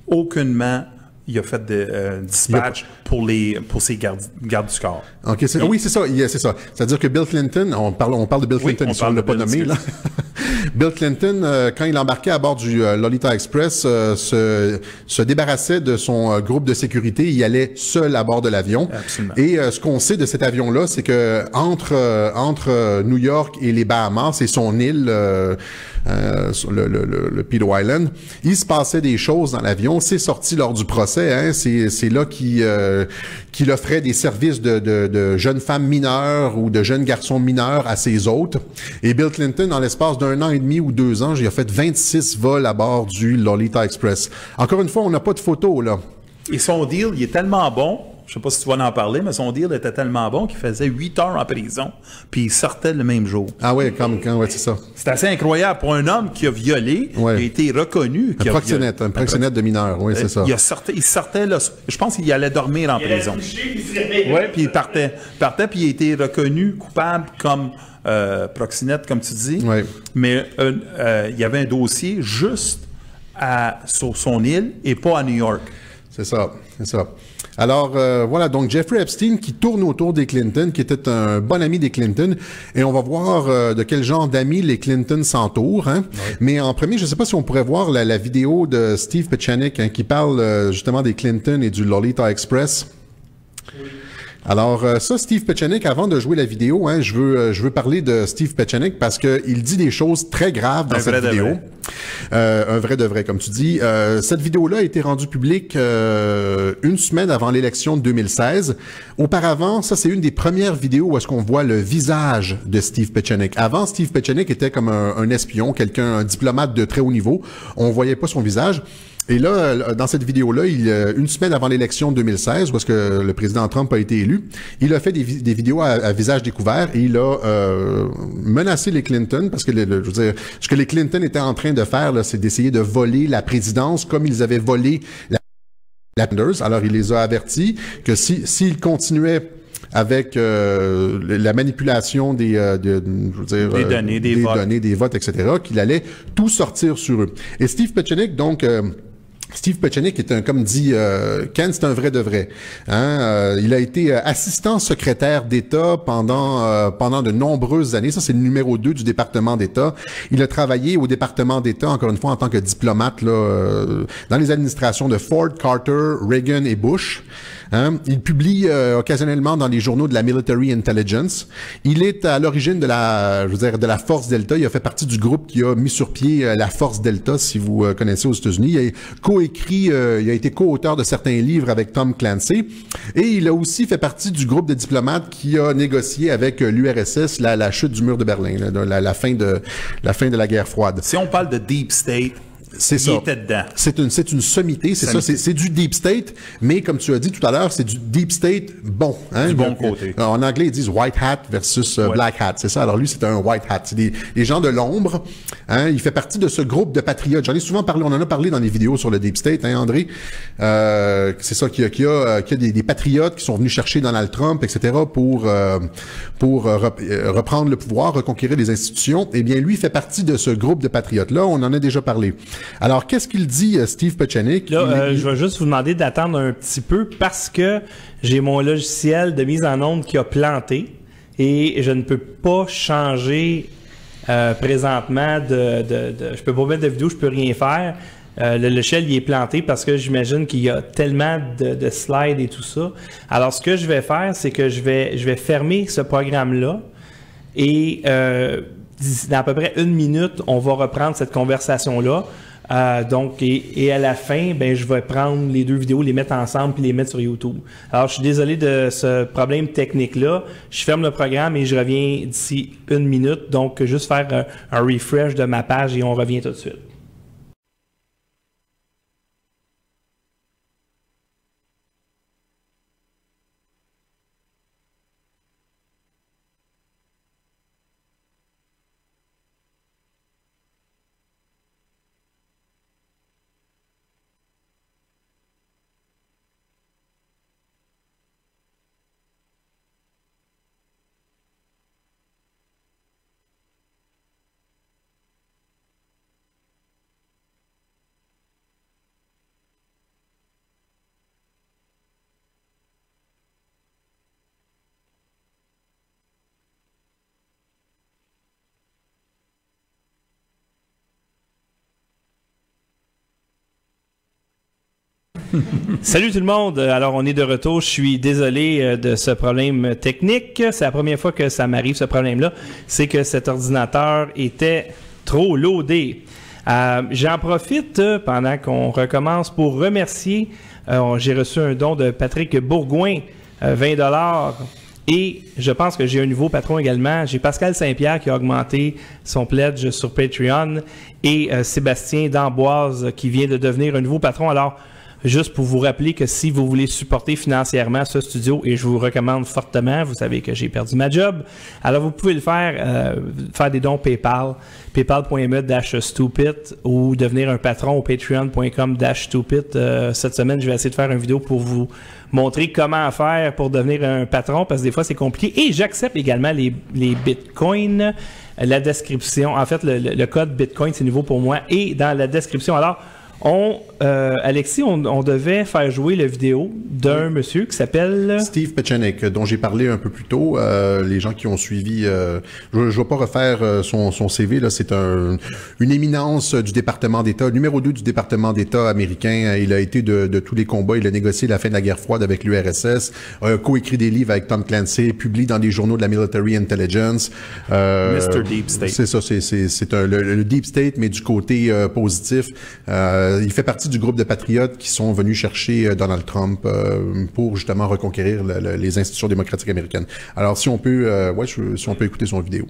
aucunement il a fait des dispatchs pour ses gardes du corps. OK, oui, c'est ça. C'est-à-dire que Bill Clinton, on parle de Bill Clinton, si on ne l'a pas nommé, là. Bill Clinton, quand il embarquait à bord du Lolita Express, se débarrassait de son groupe de sécurité. Il allait seul à bord de l'avion. Absolument. Et ce qu'on sait de cet avion-là, c'est que entre New York et les Bahamas, c'est son île sur le Pedo Island. Il se passait des choses dans l'avion. C'est sorti lors du procès. Hein. C'est là qu'il offrait des services de jeunes femmes mineures ou de jeunes garçons mineurs à ses hôtes. Et Bill Clinton, dans l'espace d'1 an et demi ou 2 ans, j'ai fait 26 vols à bord du Lolita Express. Encore une fois, on n'a pas de photos, là. Et son deal, il est tellement bon, je sais pas si tu vas en parler, mais son deal était tellement bon qu'il faisait 8 heures en prison, puis il sortait le même jour. Ah ouais, ouais, c'est ça. C'est assez incroyable pour un homme qui a violé, qui a été reconnu. Un proxénète de mineur, oui, c'est ça. Il sortait, là, je pense qu'il allait dormir en prison. Oui, puis il partait, puis il a été reconnu coupable comme proxénète, comme tu dis. Ouais. Mais il y avait un dossier juste sur son île et pas à New York. C'est ça, c'est ça. Alors, voilà, donc Jeffrey Epstein qui tourne autour des Clinton, qui était un bon ami des Clinton, et on va voir de quel genre d'amis les Clinton s'entourent. Hein? Ouais. Mais en premier, je ne sais pas si on pourrait voir la vidéo de Steve Pieczenik qui parle justement des Clinton et du Lolita Express. Oui. Alors ça, Steve Pieczenik, avant de jouer la vidéo, hein, je veux parler de Steve Pieczenik parce que il dit des choses très graves dans cette vidéo. Un vrai de vrai, comme tu dis. Cette vidéo-là a été rendue publique une semaine avant l'élection de 2016. Auparavant, ça c'est une des premières vidéos où est-ce qu'on voit le visage de Steve Pieczenik. Avant, Steve Pieczenik était comme un espion, un diplomate de très haut niveau. On voyait pas son visage. Et là, dans cette vidéo-là, une semaine avant l'élection de 2016, où est-ce que le président Trump a été élu, il a fait des vidéos à visage découvert et il a menacé les Clinton, parce que je veux dire, ce que les Clinton étaient en train de faire, là, c'est d'essayer de voler la présidence comme ils avaient volé la Sanders. Alors, il les a avertis que s'ils continuaient avec la manipulation des données, des votes, etc., qu'il allait tout sortir sur eux. Et Steve Pieczenik, donc... Steve Pieczenik est comme dit Ken, c'est un vrai de vrai. Hein? Il a été assistant secrétaire d'État pendant de nombreuses années. Ça, c'est le numéro 2 du département d'État. Il a travaillé au département d'État, encore une fois, en tant que diplomate là, dans les administrations de Ford, Carter, Reagan et Bush. Hein? Il publie occasionnellement dans les journaux de la Military Intelligence. Il est à l'origine de la Force Delta. Il a fait partie du groupe qui a mis sur pied la Force Delta, si vous connaissez aux États-Unis. Il a été co-auteur de certains livres avec Tom Clancy. Et il a aussi fait partie du groupe de diplomates qui a négocié avec l'URSS la chute du mur de Berlin, la fin de la guerre froide. Si on parle de Deep State, c'est ça. C'est une sommité, c'est ça. C'est du deep state, mais comme tu as dit tout à l'heure, c'est du deep state bon. Hein, du bon côté. En anglais, ils disent white hat versus black hat. C'est ça. Alors lui, c'est un white hat. C'est des gens de l'ombre. Hein, il fait partie de ce groupe de patriotes. J'en ai souvent parlé. On en a parlé dans les vidéos sur le deep state, hein, André. C'est ça qu'il y a des patriotes qui sont venus chercher Donald Trump, etc. pour reprendre le pouvoir, reconquérir les institutions. Eh bien, lui fait partie de ce groupe de patriotes-là. On en a déjà parlé. Alors, qu'est-ce qu'il dit, Steve Pieczenik? Là, je vais juste vous demander d'attendre un petit peu parce que j'ai mon logiciel de mise en onde qui a planté et je ne peux pas changer présentement je peux pas mettre de vidéo, je peux rien faire. Le logiciel il est planté parce que j'imagine qu'il y a tellement de slides et tout ça. Alors, ce que je vais faire, c'est que je vais fermer ce programme-là et dans à peu près 1 minute, on va reprendre cette conversation-là. Donc, et à la fin, ben, je vais prendre les 2 vidéos, les mettre ensemble puis les mettre sur YouTube. Alors, je suis désolé de ce problème technique-là. Je ferme le programme et je reviens d'ici 1 minute. Donc, juste faire un refresh de ma page et on revient tout de suite. Salut tout le monde, alors on est de retour, je suis désolé de ce problème technique, c'est la première fois que ça m'arrive ce problème-là, c'est que cet ordinateur était trop loadé. J'en profite pendant qu'on recommence pour remercier. J'ai reçu un don de Patrick Bourgoin, 20 $. Et je pense que j'ai un nouveau patron également. J'ai Pascal Saint-Pierre qui a augmenté son pledge sur Patreon et Sébastien d'Amboise qui vient de devenir un nouveau patron. Alors, juste pour vous rappeler que si vous voulez supporter financièrement ce studio, et je vous recommande fortement, vous savez que j'ai perdu ma job, alors vous pouvez le faire des dons PayPal, paypal.me/stupid ou devenir un patron au patreon.com/stupid. Cette semaine, je vais essayer de faire une vidéo pour vous montrer comment faire pour devenir un patron, parce que des fois, c'est compliqué. Et j'accepte également les bitcoins. La description, en fait, le code bitcoin, c'est nouveau pour moi. Et dans la description, alors, Alexis, on devait faire jouer la vidéo d'un monsieur qui s'appelle Steve Pieczenik, dont j'ai parlé un peu plus tôt. Les gens qui ont suivi, je ne vais pas refaire son CV, là, c'est une éminence du département d'État, numéro 2 du département d'État américain. Il a été de tous les combats, il a négocié la fin de la guerre froide avec l'URSS, coécrit des livres avec Tom Clancy, publie dans des journaux de la Military Intelligence. Mr. Deep State. C'est ça, c'est le Deep State, mais du côté positif. Il fait partie du groupe de patriotes qui sont venus chercher Donald Trump pour justement reconquérir les institutions démocratiques américaines. Alors, si on peut écouter son vidéo.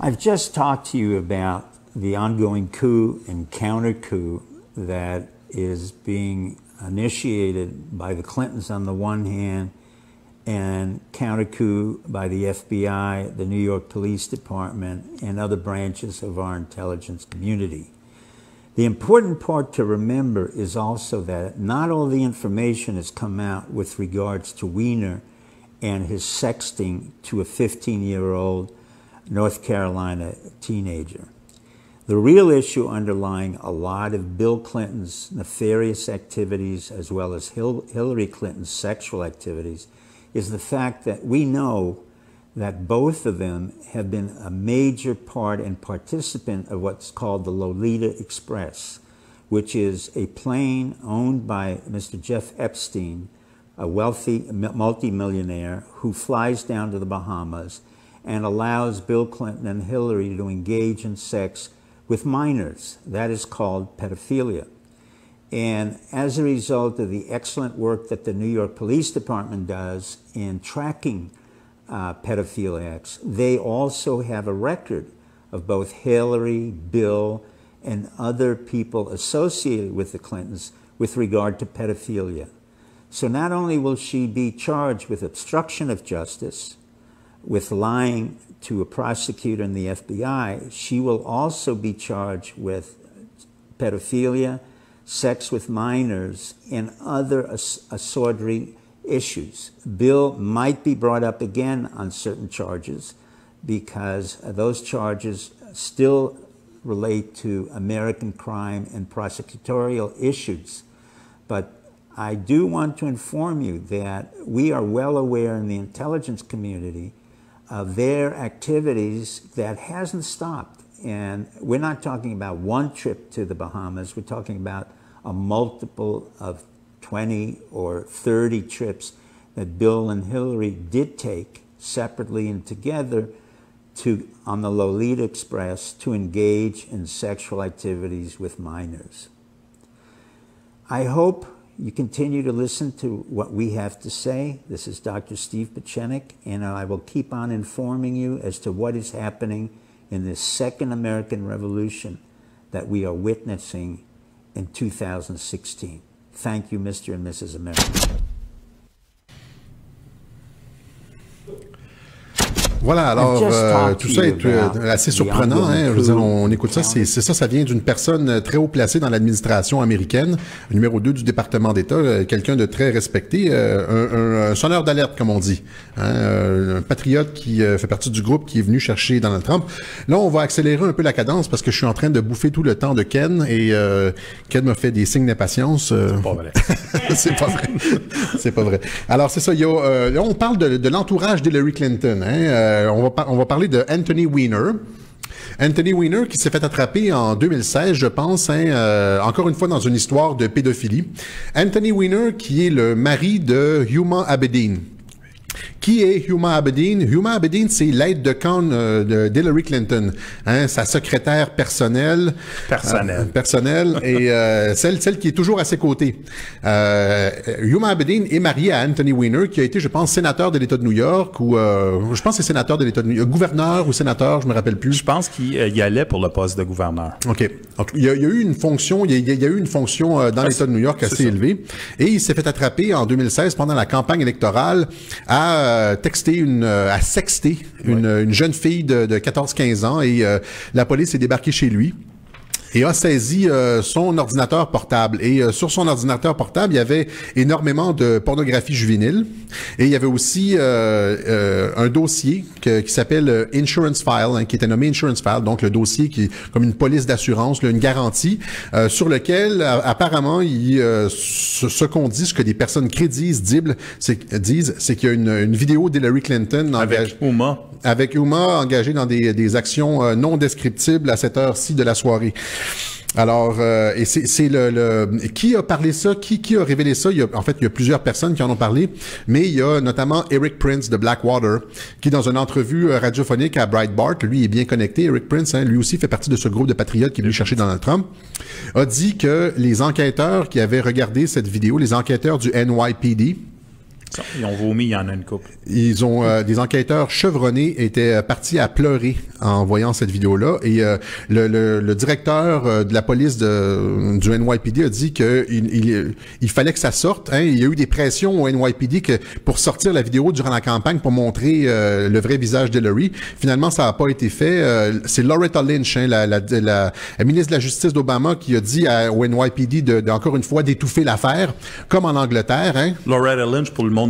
I've just talked to you about the ongoing coup and counter-coup that is being initiated by the Clintons on the one hand and counter-coup by the FBI, the New York Police Department, and other branches of our intelligence community. The important part to remember is also that not all the information has come out with regards to Weiner and his sexting to a 15-year-old North Carolina teenager. The real issue underlying a lot of Bill Clinton's nefarious activities as well as Hillary Clinton's sexual activities is the fact that we know that both of them have been a major part and participant of what's called the Lolita Express, which is a plane owned by Mr. Jeff Epstein, a wealthy multimillionaire who flies down to the Bahamas and allows Bill Clinton and Hillary to engage in sex with minors. That is called pedophilia. And as a result of the excellent work that the New York Police Department does in tracking pedophiliacs, they also have a record of both Hillary, Bill, and other people associated with the Clintons with regard to pedophilia. So not only will she be charged with obstruction of justice, with lying to a prosecutor in the FBI, she will also be charged with pedophilia, sex with minors, and other assorted issues. Bill might be brought up again on certain charges because those charges still relate to American crime and prosecutorial issues. But I do want to inform you that we are well aware in the intelligence community of their activities that hasn't stopped. And we're not talking about one trip to the Bahamas. We're talking about a multiple of 20 or 30 trips that Bill and Hillary did take separately and together on the Lolita Express to engage in sexual activities with minors. I hope you continue to listen to what we have to say. This is Dr. Steve Pieczenik, and I will keep on informing you as to what is happening in this second American Revolution that we are witnessing in 2016. Thank you, Mr. and Mrs. America. Voilà, alors tout ça est assez surprenant. Hein, je veux dire, on écoute ça, ça vient d'une personne très haut placée dans l'administration américaine, numéro 2 du département d'État, quelqu'un de très respecté, un sonneur d'alerte, comme on dit, hein, un patriote qui fait partie du groupe qui est venu chercher Donald Trump. Là, on va accélérer un peu la cadence parce que je suis en train de bouffer tout le temps de Ken et Ken me fait des signes d'impatience. C'est pas vrai. C'est pas vrai. C'est pas vrai. Alors, c'est ça. Là, on parle de l'entourage d'Hillary Clinton. Hein, on va parler de Anthony Weiner. Anthony Weiner qui s'est fait attraper en 2016, je pense, hein, encore une fois dans une histoire de pédophilie. Anthony Weiner qui est le mari de Huma Abedin, Qui est Huma Abedin? Huma Abedin, c'est l'aide de camp d'Hillary Clinton, hein, sa secrétaire personnelle. Personnelle et celle qui est toujours à ses côtés. Huma Abedin est mariée à Anthony Weiner, qui a été, je pense, sénateur de l'État de New York, ou je pense que c'est sénateur de l'État de New York, gouverneur ou sénateur, je me rappelle plus. Je pense qu'il y allait pour le poste de gouverneur. OK. Donc, il y a eu une fonction, il y a eu une fonction dans l'État de New York assez élevée, et il s'est fait attraper en 2016 pendant la campagne électorale à sexter une jeune fille de 14-15 ans, et la police est débarquée chez lui et a saisi son ordinateur portable. Et sur son ordinateur portable, il y avait énormément de pornographie juvénile. Et il y avait aussi un dossier qui s'appelle Insurance File, hein, qui était nommé Insurance File, donc le dossier qui est comme une police d'assurance, une garantie, sur lequel apparemment, ce qu'on dit, ce que des personnes crédibles disent, c'est qu'il y a une vidéo d'Hillary Clinton avec Huma engagée dans des actions non descriptibles à cette heure-ci de la soirée. Alors, et c'est qui a parlé ça, qui a révélé ça? Il y a plusieurs personnes qui en ont parlé, mais il y a notamment Eric Prince de Blackwater, qui dans une entrevue radiophonique à Breitbart, lui est bien connecté, Eric Prince, hein, lui aussi fait partie de ce groupe de patriotes qui est venu chercher Donald Trump, a dit que les enquêteurs qui avaient regardé cette vidéo, les enquêteurs du NYPD, ils ont vomi, il y en a une couple. Ils ont des enquêteurs chevronnés étaient partis à pleurer en voyant cette vidéo-là, et le directeur de la police du NYPD a dit que il fallait que ça sorte. Hein. Il y a eu des pressions au NYPD pour sortir la vidéo durant la campagne pour montrer le vrai visage d'Hillary. Finalement, ça n'a pas été fait. C'est Loretta Lynch, hein, la ministre de la Justice d'Obama, qui a dit au NYPD encore une fois d'étouffer l'affaire, comme en Angleterre. Hein. Loretta Lynch, pour le monde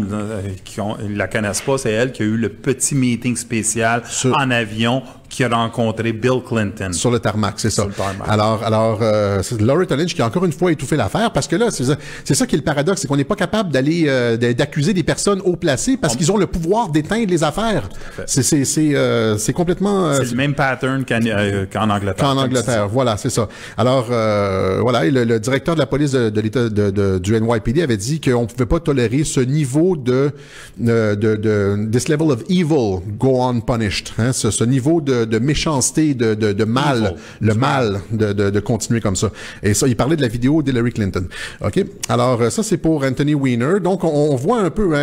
qui ne la connaissent pas, c'est elle qui a eu le petit meeting spécial en avion qui a rencontré Bill Clinton. Sur le tarmac, c'est ça. Alors c'est Loretta Lynch qui a encore une fois étouffé l'affaire, parce que là, c'est ça qui est le paradoxe, c'est qu'on n'est pas capable d'accuser des personnes haut placées parce qu'ils ont le pouvoir d'éteindre les affaires. C'est complètement... c'est le même pattern qu'en Angleterre. Qu'en Angleterre, voilà, c'est ça. Alors, voilà, et le directeur de la police de l'État du NYPD avait dit qu'on ne pouvait pas tolérer ce niveau this level of evil go unpunished, hein, ce niveau de méchanceté, de mal, le mal de continuer comme ça. Et ça, il parlait de la vidéo d'Hillary Clinton. OK? Alors, ça, c'est pour Anthony Weiner. Donc, on voit un peu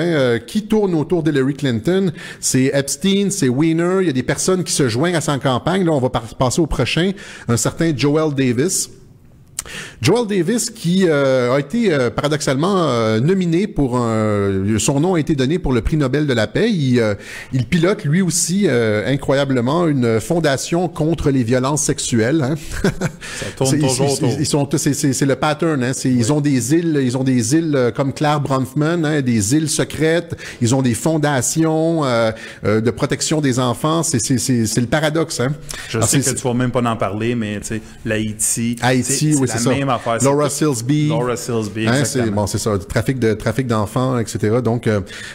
qui tourne autour d'Hillary Clinton. C'est Epstein, c'est Weiner. Il y a des personnes qui se joignent à sa campagne. Là, on va passer au prochain. Un certain Joel Davis. Joel Davis qui a été paradoxalement nominé pour son nom a été donné pour le prix Nobel de la paix. Il pilote lui aussi incroyablement une fondation contre les violences sexuelles. Hein. Ça tourne toujours autour. C'est le pattern. Hein. Ils ont des îles comme Claire Bronfman, hein, des îles secrètes. Ils ont des fondations de protection des enfants. C'est le paradoxe. Hein. Je sais que tu vas même pas en parler, mais tu sais, l'Haïti. Haïti, oui, c'est ça. Même affaire. Laura Silsby, hein, c'est ça, trafic d'enfants, etc. Donc,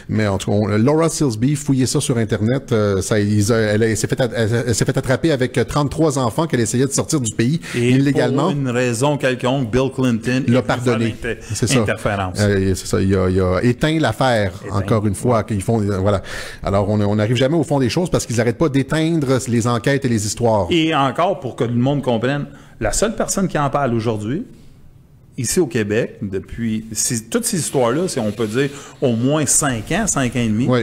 mais en tout cas, Laura Silsby, fouillez ça sur Internet, elle s'est fait attraper avec 33 enfants qu'elle essayait de sortir du pays illégalement. Pour une raison quelconque, Bill Clinton l'a pardonné. C'est ça. Interférence. C'est ça. Il a éteint l'affaire, encore une fois. Qu'ils font, voilà. Alors, on n'arrive jamais au fond des choses parce qu'ils n'arrêtent pas d'éteindre les enquêtes et les histoires. Et encore, pour que le monde comprenne, la seule personne qui en parle aujourd'hui, ici au Québec, depuis toutes ces histoires-là, on peut dire au moins 5 ans, 5 ans et demi, oui.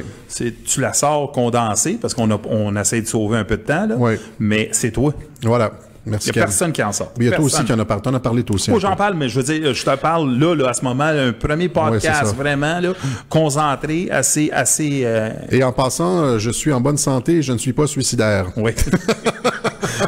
Tu la sors condensée, parce qu'on essaie de sauver un peu de temps, là, oui. Mais c'est toi. Voilà. Merci. Il n'y a personne qui en sort. Il y a toi aussi qui en a parlé. T'en as parlé toi aussi. Moi, j'en parle, mais je veux dire, je te parle là à ce moment, un premier podcast vraiment là, concentré, assez. Et en passant, je suis en bonne santé et je ne suis pas suicidaire. Oui.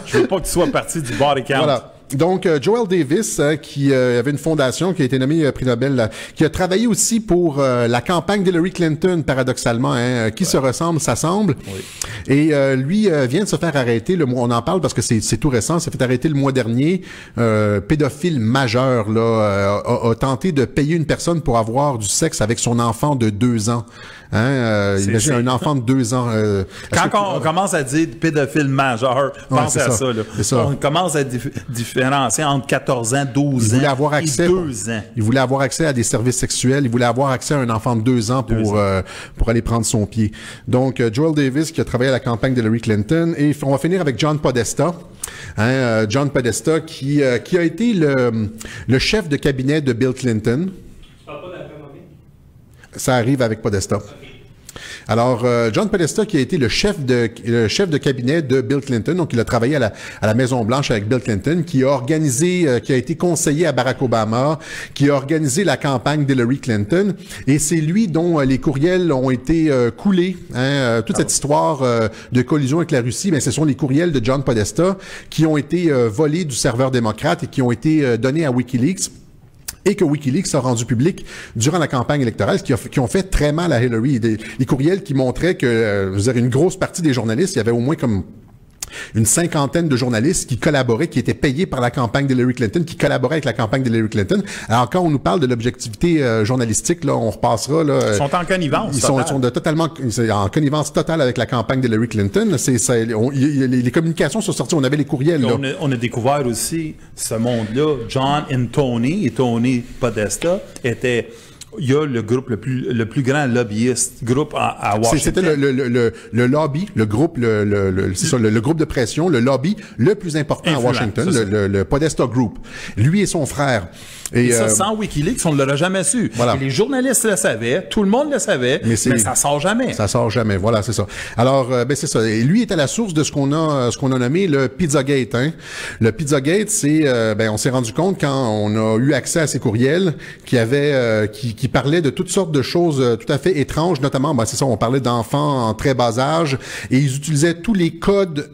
Je veux pas que tu sois parti du body count. Voilà. Donc, Joel Davis, qui avait une fondation qui a été nommée prix Nobel, qui a travaillé aussi pour la campagne d'Hillary Clinton, paradoxalement, hein, qui se ressemble, s'assemble. Oui. Et lui vient de se faire arrêter. On en parle parce que c'est tout récent. S'est fait arrêter le mois dernier. Pédophile majeur là a tenté de payer une personne pour avoir du sexe avec son enfant de 2 ans. Imagine un enfant de 2 ans. Quand on commence à dire pédophile majeur, pensez à ça. Ça. On commence à différencier entre 14 ans, 12 ans et 2 ans. Il voulait avoir accès à des services sexuels. Il voulait avoir accès à un enfant de 2 ans pour aller prendre son pied. Donc, Joel Davis qui a travaillé à la campagne d'Hillary Clinton. Et on va finir avec John Podesta. John Podesta qui a été le chef de cabinet de Bill Clinton. Tu parles pas de la première? Ça arrive avec Podesta. Okay. Alors, John Podesta, qui a été le chef de cabinet de Bill Clinton, donc il a travaillé à la Maison-Blanche avec Bill Clinton, qui a organisé, qui a été conseiller à Barack Obama, qui a organisé la campagne d'Hillary Clinton, et c'est lui dont les courriels ont été coulés. Toute cette histoire de collusion avec la Russie, mais ce sont les courriels de John Podesta qui ont été volés du serveur démocrate et qui ont été donnés à WikiLeaks. Et que WikiLeaks a rendu public durant la campagne électorale, qui ont fait très mal à Hillary. Les courriels qui montraient que, je veux dire, une grosse partie des journalistes, il y avait au moins comme une 50aine de journalistes qui collaboraient, qui étaient payés par la campagne d'Hillary Clinton, qui collaboraient avec la campagne d'Hillary Clinton. Alors, quand on nous parle de l'objectivité journalistique, là, on repassera, là. Ils sont en connivence. Ils sont totalement en connivence totale avec la campagne d'Hillary Clinton. Les communications sont sorties, on avait les courriels, là. On a découvert aussi ce monde-là. John et Tony Podesta étaient... Il y a le groupe le plus grand lobbyiste groupe à Washington. C'était le lobby, le groupe, c'est ça, le groupe de pression, le lobby le plus important à Washington, le Podesta Group. Lui et son frère. Et ça, sans WikiLeaks, on ne l'aurait jamais su. Voilà. Et les journalistes le savaient, tout le monde le savait, mais ça sort jamais. Ça sort jamais, voilà, c'est ça. Alors, c'est ça. Et lui est à la source de ce qu'on a nommé le Pizzagate. Le Pizzagate, c'est, on s'est rendu compte quand on a eu accès à ces courriels qui parlaient de toutes sortes de choses tout à fait étranges, notamment, c'est ça, on parlait d'enfants en très bas âge, et ils utilisaient tous les codes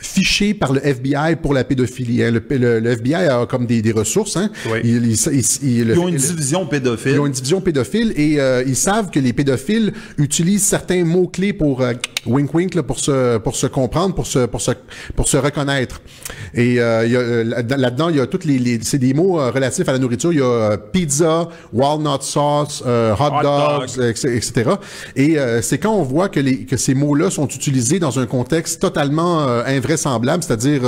fichés par le FBI pour la pédophilie. Le FBI a comme des ressources. Oui. Ils ont une division pédophile. Ils ont une division pédophile et ils savent que les pédophiles utilisent certains mots-clés pour wink wink là, pour se comprendre, pour se reconnaître. Et là-dedans, il y a toutes c'est des mots relatifs à la nourriture. Il y a pizza, walnut sauce, hot dogs, etc. Et c'est quand on voit que ces mots-là sont utilisés dans un contexte totalement invraisemblable, c'est-à-dire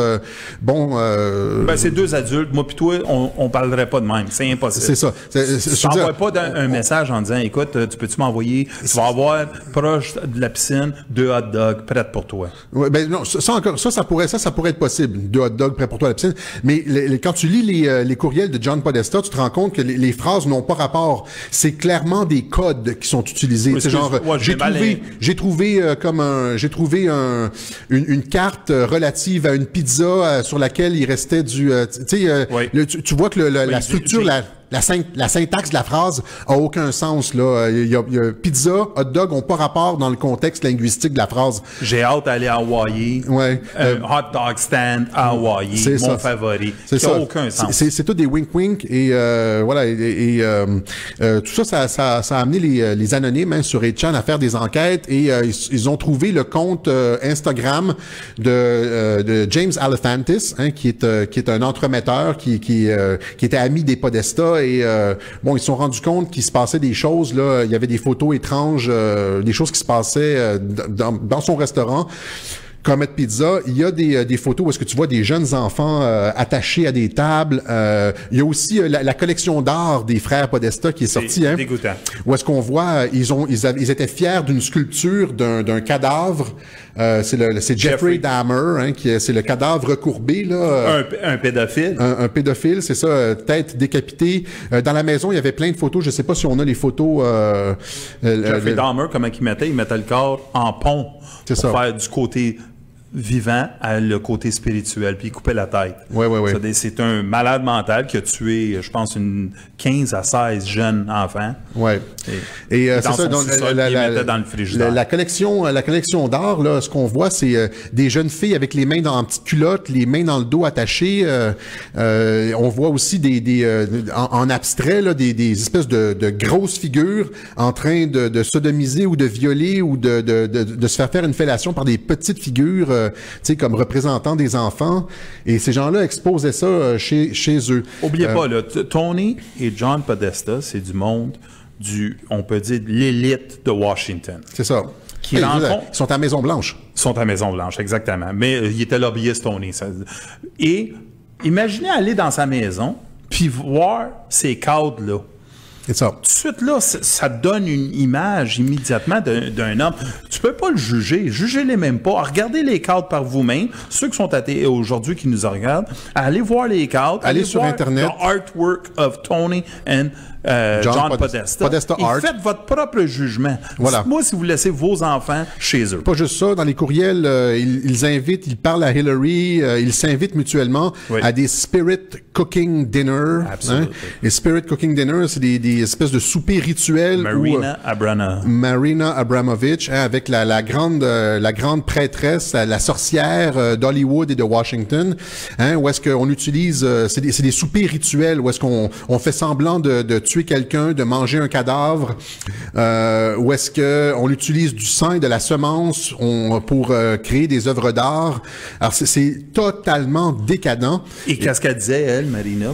c'est 2 adultes, moi pis toi, on parlerait pas de même, c'est impossible. C'est ça. Tu n'envoies pas un message en disant, écoute, tu peux-tu m'envoyer, tu vas avoir proche de la piscine 2 hot dogs prêtes pour toi. Ouais, non, ça pourrait être possible, 2 hot dogs prêts pour toi à la piscine. Mais quand tu lis les courriels de John Podesta, tu te rends compte que les phrases n'ont pas rapport. C'est clairement des codes qui sont utilisés. Oui, c'est genre, j'ai trouvé une carte relative à une pizza sur laquelle il restait du... tu vois que la structure... La syntaxe de la phrase a aucun sens, là. Il y a pizza, hot dog ont pas rapport dans le contexte linguistique de la phrase. J'ai hâte d'aller à Hawaii. Ouais. Hot dog stand à Hawaii. C'est mon favori. C'est ça. Aucun sens. C'est tout des wink-wink et voilà. Tout ça a amené les anonymes sur 8chan à faire des enquêtes et ils ont trouvé le compte Instagram de James Alefantis, qui est un entremetteur qui était ami des Podesta. Et ils se sont rendus compte qu'il se passait des choses, là. Il y avait des photos étranges, des choses qui se passaient dans son restaurant. Comet Pizza, il y a des photos où est-ce que tu vois des jeunes enfants attachés à des tables. Il y a aussi la collection d'art des frères Podesta qui est sortie. C'est dégoûtant. Où est-ce qu'on voit, ils étaient fiers d'une sculpture d'un cadavre. C'est Jeffrey Dahmer, c'est le cadavre recourbé, là. Un pédophile. Un pédophile, c'est ça, tête décapitée. Dans la maison, il y avait plein de photos. Je sais pas si on a les photos. Jeffrey Dahmer, comment il mettait le corps en pont pour faire du côté vivant à le côté spirituel, puis il coupait la tête. Ouais. C'est un malade mental qui a tué, je pense, une 15 à 16 jeunes enfants. Ouais. Et c'est ça, donc, il mettait dans le frigidaire. La collection d'art, là, ce qu'on voit, c'est des jeunes filles avec les mains en petites culottes, les mains dans le dos attachées. On voit aussi en abstrait, là, des espèces de grosses figures en train de sodomiser ou de violer ou de se faire une fellation par des petites figures comme représentants des enfants. Et ces gens-là exposaient ça chez eux. Oubliez pas, là, Tony et John Podesta, c'est du monde on peut dire, de l'élite de Washington. C'est ça. Qui Ils sont à Maison-Blanche. Ils sont à Maison-Blanche, exactement. Mais il était lobbyiste, Tony. Et imaginez aller dans sa maison, puis voir ces cadres-là. C'est ça. Tout de suite, là, ça donne une image immédiatement d'un homme. Tu peux pas le juger. Jugez-les même pas. Regardez les cadres par vous-même. Ceux qui sont aujourd'hui, qui nous regardent, allez voir les cadres. Allez sur voir Internet. The artwork of Tony and John Podesta. Podesta Et Art. faites votre propre jugement. Voilà. Dites-moi si vous laissez vos enfants chez eux. Pas juste ça, dans les courriels, ils parlent à Hillary, ils s'invitent mutuellement à des Spirit Cooking Dinner. Absolument. Les Spirit Cooking Dinner, c'est des espèces de soupers rituels. Marina Abramovich, avec la grande prêtresse, la sorcière d'Hollywood et de Washington, où est-ce qu'on utilise, c'est des soupers rituels, où est-ce qu'on fait semblant de tuer quelqu'un, de manger un cadavre, où est-ce qu'on utilise du sang et de la semence pour créer des œuvres d'art. Alors, c'est totalement décadent. Et qu'est-ce qu'elle disait, elle, Marina,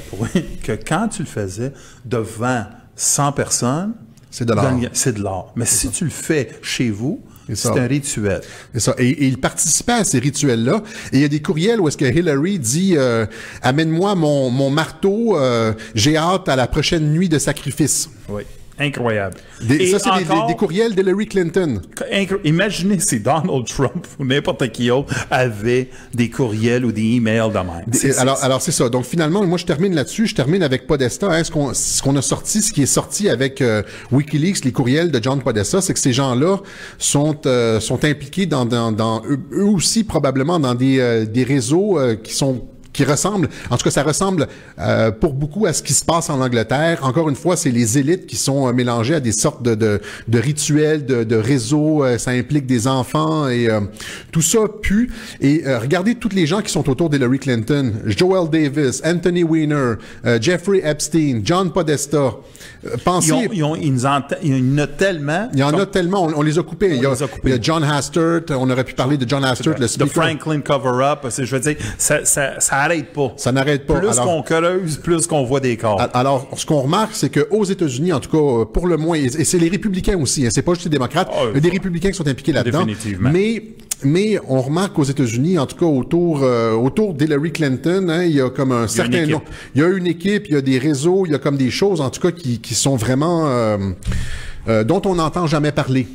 que quand tu le faisais devant 100 personnes, c'est de l'art. C'est de l'art. Mais si tu le fais chez vous, c'est un rituel. C'est ça. Et il participait à ces rituels-là. Et il y a des courriels où est-ce que Hillary dit amène-moi mon marteau, j'ai hâte à la prochaine nuit de sacrifice. Oui. Incroyable. Ça, c'est des courriels d'Hillary Clinton. Imaginez si Donald Trump ou n'importe qui autre avait des courriels ou des emails de même. Alors, c'est ça. Donc, finalement, moi, je termine là-dessus. Je termine avec Podesta. Ce qu'on a sorti, ce qui est sorti avec WikiLeaks, les courriels de John Podesta, c'est que ces gens-là sont impliqués dans eux aussi, probablement, dans des réseaux qui ressemble, en tout cas, ça ressemble pour beaucoup à ce qui se passe en Angleterre. Encore une fois, c'est les élites qui sont mélangées à des sortes de rituels, de réseaux. Ça implique des enfants et tout ça pue. Et regardez tous les gens qui sont autour d'Hillary Clinton. Joel Davis, Anthony Weiner, Jeffrey Epstein, John Podesta. Pensez... Il y en a tellement. Il y en a tellement. On les a coupés. Il y a John Hastert. On aurait pu parler de John Hastert, le speaker. The Franklin cover-up. Je veux dire, ça n'arrête pas. Ça n'arrête pas. Plus qu'on creuse, plus qu'on voit des corps. Alors, ce qu'on remarque, c'est qu'aux États-Unis, en tout cas, pour le moins, et c'est les républicains aussi, c'est pas juste les démocrates, il y a des républicains qui sont impliqués là-dedans. Définitivement. Mais on remarque qu'aux États-Unis, en tout cas autour d'Hillary Clinton, il y a comme un certain nombre. Il y a une équipe, il y a des réseaux, il y a comme des choses, en tout cas, qui sont vraiment dont on n'entend jamais parler.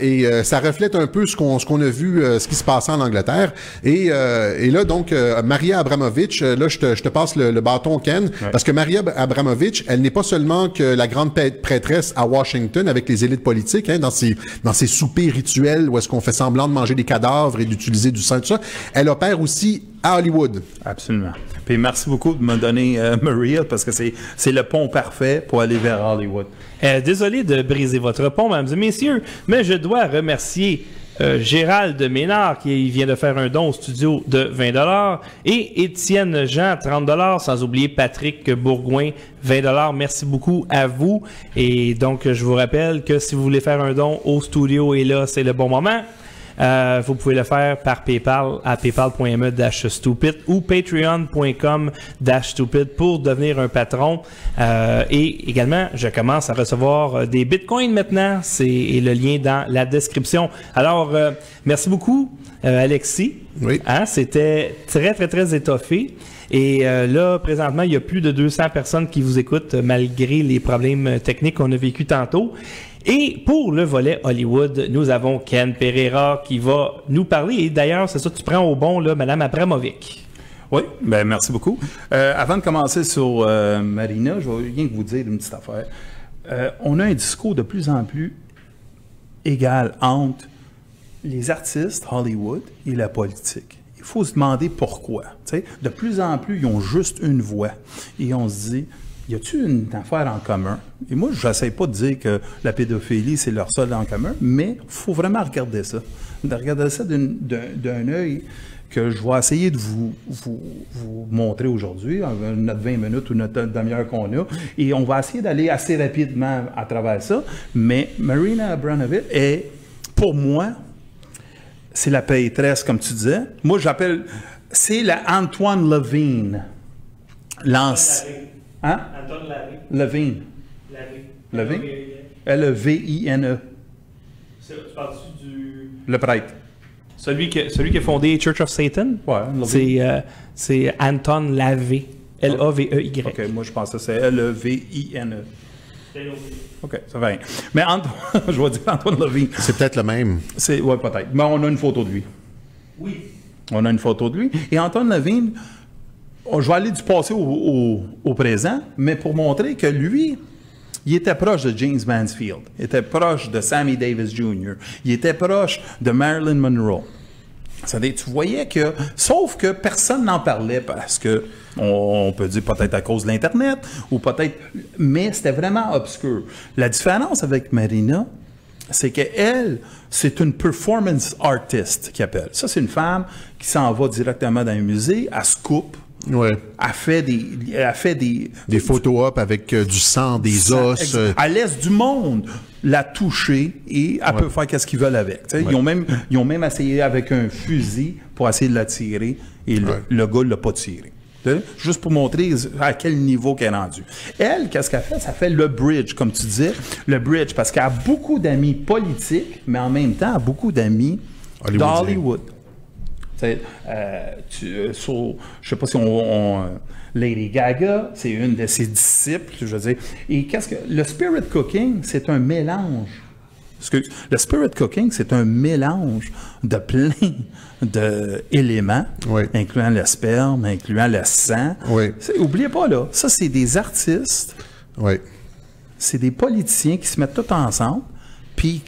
Et ça reflète un peu ce qu'on a vu, ce qui se passait en Angleterre. Et là, donc, Maria Abramovich, là, je te passe le bâton, Ken, parce que Maria Abramovich, elle n'est pas seulement que la grande prêtresse à Washington avec les élites politiques, dans ces soupers rituels où est-ce qu'on fait semblant de manger des cadavres et d'utiliser du sang, tout ça. Elle opère aussi à Hollywood. Absolument. Puis merci beaucoup de me donner Maria, parce que c'est le pont parfait pour aller vers Hollywood. Désolé de briser votre pont, mesdames et messieurs, mais je dois remercier Gérald Ménard qui vient de faire un don au studio de 20$ et Étienne Jean 30$, sans oublier Patrick Bourgoin 20$. Merci beaucoup à vous. Et donc, je vous rappelle que si vous voulez faire un don au studio, et là, c'est le bon moment. Vous pouvez le faire par PayPal à paypal.me/stupid ou patreon.com/stupid pour devenir un patron. Et également, je commence à recevoir des bitcoins maintenant. C'est le lien dans la description. Alors, merci beaucoup, Alexis. Oui. C'était très, très, très étoffé. Et là, présentement, il y a plus de 200 personnes qui vous écoutent malgré les problèmes techniques qu'on a vécu tantôt. Et pour le volet Hollywood, nous avons Ken Pereira qui va nous parler. Et d'ailleurs, c'est ça, tu prends au bon, là, Mme Abramovic. Oui, ben merci beaucoup. Avant de commencer sur Marina, je vais rien que vous dire une petite affaire. On a un discours de plus en plus égal entre les artistes Hollywood et la politique. Il faut se demander pourquoi. T'sais, de plus en plus, ils ont juste une voix. Et on se dit, y a-t-il une affaire en commun? Et moi, je n'essaie pas de dire que la pédophilie, c'est leur seul en commun, mais il faut vraiment regarder ça. De regarder ça d'un œil que je vais essayer de vous montrer aujourd'hui, notre 20 minutes ou notre demi-heure qu'on a. Et on va essayer d'aller assez rapidement à travers ça. Mais Marina Abramovic est, pour moi, c'est la prêtresse, comme tu disais. Moi, j'appelle... C'est la Antoine Levine. Hein? Antoine Levine. Levine? L-E-V-I-N-E. Tu parles-tu du... Le prêtre. Celui qui a fondé Church of Satan? Ouais, Levine. C'est Anton Lavey. L-A-V-E-Y. OK, moi, je pensais que c'est L-E-V-I-N-E. OK, ça va rien. Mais je vais dire Antoine Levine. C'est peut-être le même. Oui, peut-être. Mais on a une photo de lui. Oui. On a une photo de lui. Et Antoine Levine, je vais aller du passé au présent, mais pour montrer que lui, il était proche de James Mansfield. Il était proche de Sammy Davis Jr. Il était proche de Marilyn Monroe. C'est-à-dire, tu voyais que, sauf que personne n'en parlait parce que, on peut dire peut-être à cause de l'Internet, ou peut-être, mais c'était vraiment obscur. La différence avec Marina, c'est qu'elle, c'est une performance artist qui appelle. Ça, c'est une femme qui s'en va directement dans un musée, elle se coupe, Ouais. elle fait Des photos up avec du sang, des os. Elle laisse du monde la toucher et elle peut faire qu'est-ce qu'ils veulent avec. Ouais. Ils ont même essayé avec un fusil pour essayer de la tirer et le gars ne l'a pas tiré. Juste pour montrer à quel niveau qu'elle est rendue. Elle, qu'est-ce qu'elle fait? Ça fait le bridge, comme tu disais. Le bridge, parce qu'elle a beaucoup d'amis politiques, mais en même temps, elle a beaucoup d'amis d'Hollywood. Je ne sais pas si Lady Gaga, c'est une de ses disciples, je veux dire. Et le spirit cooking, c'est un mélange. Le spirit cooking, c'est un mélange de plein d'éléments, incluant le sperme, incluant le sang. Oubliez pas, là, ça, c'est des artistes, c'est des politiciens qui se mettent tous ensemble, puis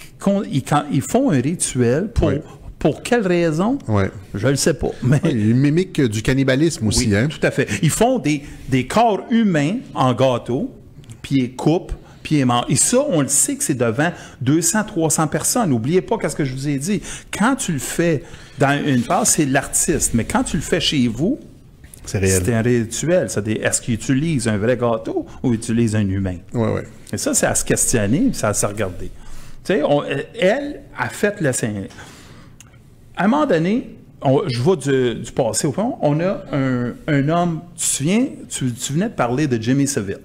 ils font un rituel pour quelle raison? Je ne le sais pas. Mais ils mimiquent du cannibalisme aussi. Oui, tout à fait. Ils font des corps humains en gâteau, puis ils coupent, puis ils mangent. Et ça, on le sait que c'est devant 200, 300 personnes. N'oubliez pas ce que je vous ai dit. Quand tu le fais dans une phase, c'est l'artiste. Mais quand tu le fais chez vous, c'est réel. C'est un rituel. Est-ce qu'ils utilisent un vrai gâteau ou ils utilisent un humain? Et ça, c'est à se questionner, c'est à se regarder. Tu sais, elle a fait le scénario. À un moment donné, je vais du passé au fond, on a un homme, tu venais de parler de Jimmy Savile.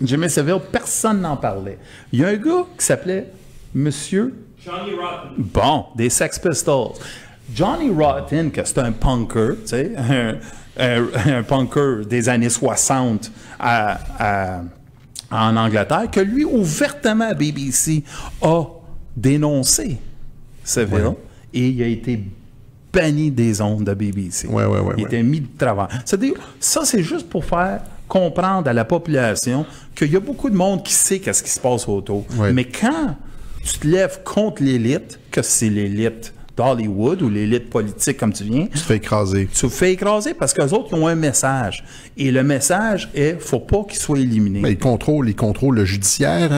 Jimmy Savile, personne n'en parlait. Il y a un gars qui s'appelait Monsieur... Johnny Rotten. Bon, des Sex Pistols. Johnny Rotten, que c'est un punker, tu sais, un punker des années 60 en Angleterre, que lui, ouvertement, BBC a dénoncé Savile. Et il a été banni des ondes de BBC. Il était mis de travers. C'est-à-dire, ça, c'est juste pour faire comprendre à la population qu'il y a beaucoup de monde qui sait qu'est-ce qui se passe autour. Mais quand tu te lèves contre l'élite, que c'est l'élite d'Hollywood ou l'élite politique, comme tu viens... Tu te fais écraser. Tu te fais écraser parce qu'eux autres, ils ont un message. Et le message est, faut pas qu'il soit éliminé. Ben, ils contrôlent le judiciaire.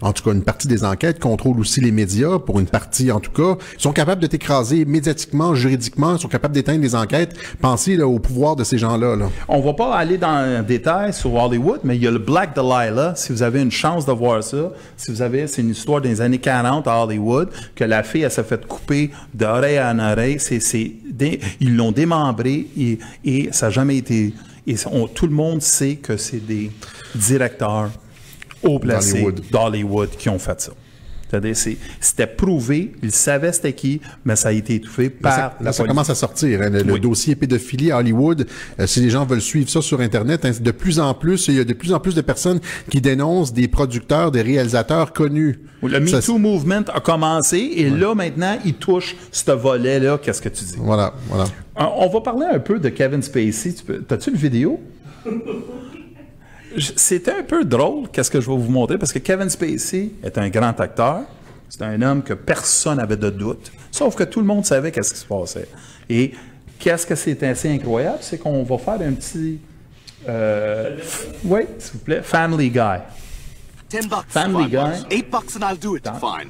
En tout cas, une partie des enquêtes contrôle aussi les médias. Pour une partie, en tout cas, ils sont capables de t'écraser médiatiquement, juridiquement. Ils sont capables d'éteindre les enquêtes. Pensez au pouvoir de ces gens-là. On va pas aller dans le détail sur Hollywood, mais il y a le Black Delilah. Si vous avez une chance de voir ça, c'est une histoire des années 40 à Hollywood, que la fille, elle s'est fait couper d'oreille en oreille. Ils l'ont démembré et ça n'a jamais été... Et tout le monde sait que c'est des directeurs haut placés d'Hollywood qui ont fait ça. C'est-à-dire, c'était prouvé, ils savaient c'était qui, mais ça a été étouffé par la police. Ça commence à sortir. Le dossier pédophilie à Hollywood, si les gens veulent suivre ça sur Internet, de plus en plus, il y a de plus en plus de personnes qui dénoncent des producteurs, des réalisateurs connus. Le MeToo Movement a commencé et là, maintenant, il touche ce volet-là. Qu'est-ce que tu dis? Voilà. On va parler un peu de Kevin Spacey. T'as-tu le vidéo? C'était un peu drôle, qu'est-ce que je vais vous montrer, parce que Kevin Spacey est un grand acteur. C'est un homme que personne n'avait de doute, sauf que tout le monde savait qu'est-ce qui se passait. Et qu'est-ce que c'est assez incroyable, c'est qu'on va faire un petit... oui, s'il vous plaît, Family Guy. $10 Family Guy. $8 and I'll do it. Fine.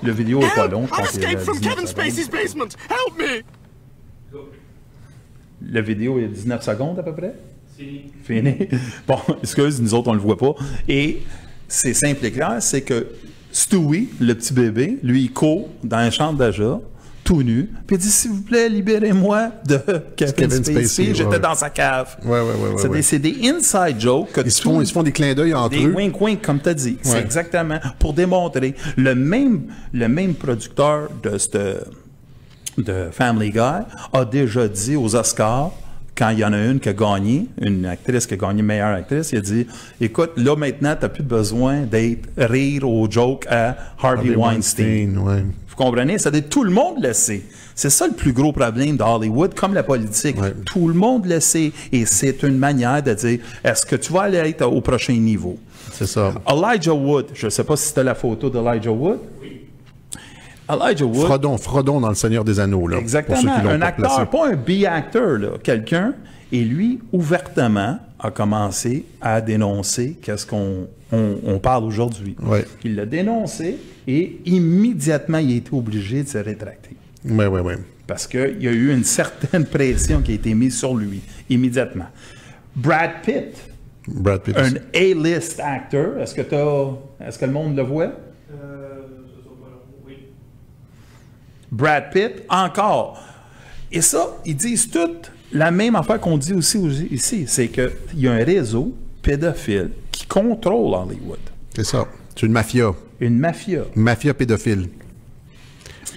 Le vidéo est pas long. I escaped from Kevin Spacey's basement. Help me. Le vidéo est 19 secondes à peu près. Fini. Bon, excuse, nous autres, on le voit pas. Et c'est simple et clair, c'est que Stewie, le petit bébé, lui, il court dans la chambre d'Aja tout nu, puis il dit, s'il vous plaît, libérez-moi de Kevin Spacey. J'étais dans sa cave. C'est des inside jokes. Que ils se font des clins d'œil entre eux. Des wink-wink, comme tu as dit. C'est exactement pour démontrer. Le même producteur de Family Guy a déjà dit aux Oscars, quand il y en a une qui a gagné, une actrice qui a gagné meilleure actrice, il a dit, écoute, là maintenant, tu n'as plus besoin d'être rire aux jokes à Harvey Weinstein. Vous comprenez? C'est-à-dire, tout le monde le sait. C'est ça le plus gros problème de Hollywood, comme la politique. Tout le monde le sait. Et c'est une manière de dire, est-ce que tu vas aller être au prochain niveau? C'est ça. Elijah Wood, je ne sais pas si tu as la photo d'Elijah Wood. Elijah Wood. Frodon dans Le Seigneur des Anneaux. Là, exactement. Un acteur, pas un B-actor, quelqu'un. Et lui, ouvertement, a commencé à dénoncer qu'est-ce qu'on parle aujourd'hui. Il l'a dénoncé et immédiatement, il a été obligé de se rétracter. Parce qu'il y a eu une certaine pression qui a été mise sur lui, immédiatement. Brad Pitt un A-list actor. Est-ce que le monde le voit? Brad Pitt, encore. Et ça, ils disent toutes la même affaire qu'on dit aussi ici. C'est qu'il y a un réseau pédophile qui contrôle Hollywood. C'est ça. C'est une mafia. Une mafia. Une mafia pédophile.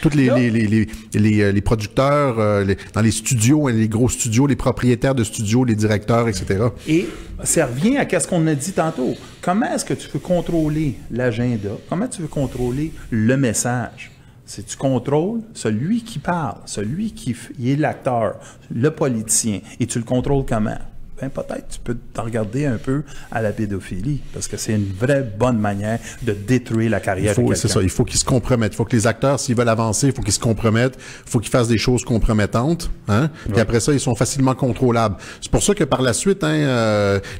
Tous les producteurs, dans les studios, les gros studios, les propriétaires de studios, les directeurs, etc. Et ça revient à ce qu'on a dit tantôt. Comment est-ce que tu veux contrôler l'agenda? Comment tu veux contrôler le message? Si tu contrôles celui qui parle, celui qui est l'acteur, le politicien, et tu le contrôles comment? Ben, peut-être tu peux te regarder un peu à la pédophilie, parce que c'est une vraie bonne manière de détruire la carrière de quelqu'un. C'est ça, il faut qu'ils se compromettent. Il faut que les acteurs, s'ils veulent avancer, il faut qu'ils se compromettent. Il faut qu'ils fassent des choses compromettantes. Hein? Puis après ça, ils sont facilement contrôlables. C'est pour ça que par la suite,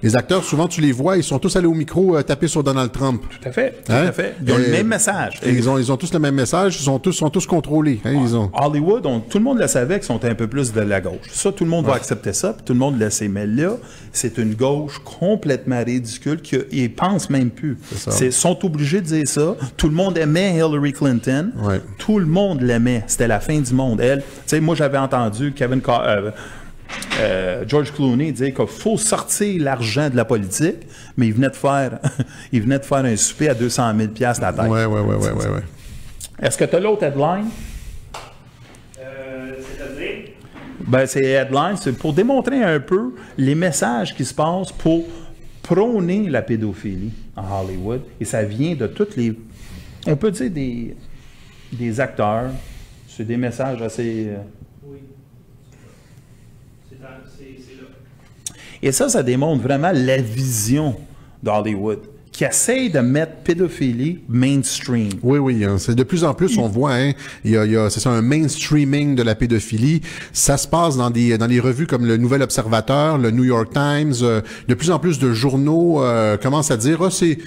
les acteurs, souvent, tu les vois, ils sont tous allés au micro taper sur Donald Trump. Tout à fait, tout à fait. Ils ont le même message. Ils ont tous le même message, ils sont tous contrôlés. Hein, Hollywood, tout le monde le savait qu'ils sont un peu plus de la gauche. Ça, tout le monde va accepter ça, puis tout le monde le sait. Mais là, c'est une gauche complètement ridicule qu'ils pensent même plus. Ils sont obligés de dire ça. Tout le monde aimait Hillary Clinton. Tout le monde l'aimait. C'était la fin du monde. Elle, tu sais, moi, j'avais entendu George Clooney dire qu'il faut sortir l'argent de la politique, mais il venait de faire un souper à 200 000 $ la tête. Ouais. Est-ce que tu as l'autre headline? Ben, c'est headlines, c'est pour démontrer un peu les messages qui se passent pour prôner la pédophilie en Hollywood. Et ça vient de toutes les... On peut dire des acteurs. C'est des messages assez... Oui. C'est là. Et ça démontre vraiment la vision d'Hollywood, qui essaye de mettre pédophilie mainstream. Oui, c'est de plus en plus, on voit, c'est ça, un mainstreaming de la pédophilie. Ça se passe dans les revues comme le Nouvel Observateur, le New York Times. De plus en plus de journaux commencent à dire, c'est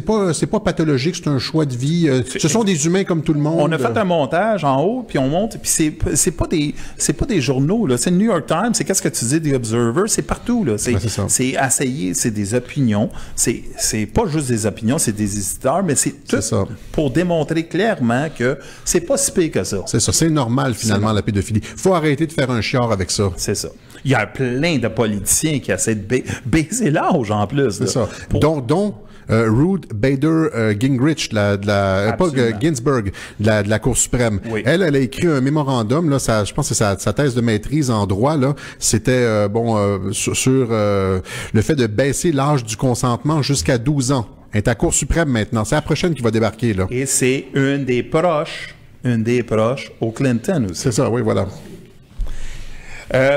pas pathologique, c'est un choix de vie. Ce sont des humains comme tout le monde. On a fait un montage en haut, puis on monte, puis c'est pas des journaux, là. C'est le New York Times, c'est qu'est-ce que tu dis, The Observer, c'est partout, là. C'est essayé, c'est des opinions, c'est pas juste des opinions, c'est des éditeurs, mais c'est tout pour démontrer clairement que c'est pas si pire que ça. C'est ça, c'est normal finalement la pédophilie. Faut arrêter de faire un chiard avec ça. C'est ça. Il y a plein de politiciens qui essaient de baiser l'âge en plus. C'est ça. Dont Ruth Bader Gingrich, pas Ginsburg, de la Cour suprême. Oui. Elle a écrit un mémorandum, là, je pense que c'est sa thèse de maîtrise en droit, là. C'était, sur le fait de baisser l'âge du consentement jusqu'à 12 ans. Elle est à Cour suprême maintenant. C'est la prochaine qui va débarquer, là. Et c'est une des proches au Clinton aussi. C'est ça, oui, voilà.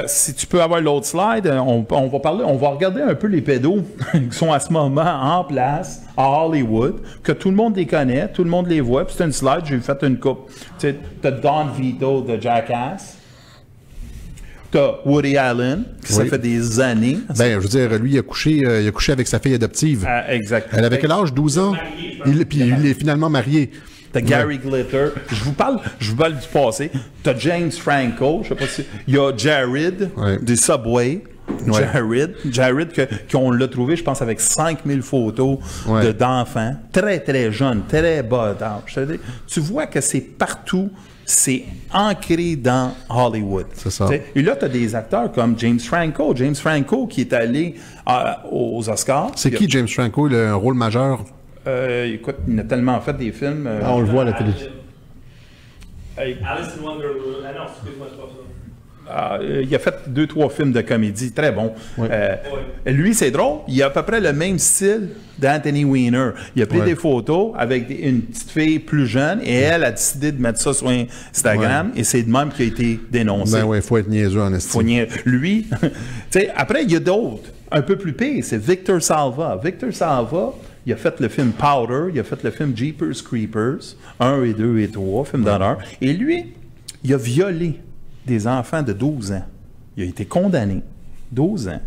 Si tu peux avoir l'autre slide, on va regarder un peu les pédos qui sont à ce moment en place à Hollywood, que tout le monde les connaît, tout le monde les voit. Puis c'est une slide, j'ai fait une coupe. Tu sais, t'as Don Vito de Jackass. T'as Woody Allen, qui ça fait des années. Ben, je veux dire, lui, il a couché avec sa fille adoptive. Exactement. Elle avait quel âge? 12 ans? Puis il est finalement marié. T'as Gary Glitter. Je vous parle du passé. T'as James Franco. Je sais pas si... Il y a Jared du Subway. Ouais. Jared qu'on l'a trouvé, je pense, avec 5000 photos d'enfants, très, très jeunes, très bas d'âge. Tu vois que c'est partout, c'est ancré dans Hollywood. C'est ça. Et là, tu as des acteurs comme James Franco. James Franco qui est allé aux Oscars. C'est qui James Franco? Il a un rôle majeur? Écoute, il a tellement fait des films. On le voit à la télé. Alice in Wonderland. Ah non, excuse-moi, c'est pas ça. Il a fait 2-3 films de comédie, très bons. Lui, c'est drôle, il a à peu près le même style d'Anthony Weiner. Il a pris des photos avec une petite fille plus jeune et elle a décidé de mettre ça sur Instagram et c'est de même qu'il a été dénoncé. Ben oui, il faut être niaiseux en estime. Lui, tu sais, après, il y a d'autres, un peu plus pires, c'est Victor Salva. Victor Salva, il a fait le film Powder, il a fait le film Jeepers Creepers, 1 et 2 et 3, film d'horreur. Et lui, il a violé des enfants de 12 ans. Il a été condamné, 12 ans.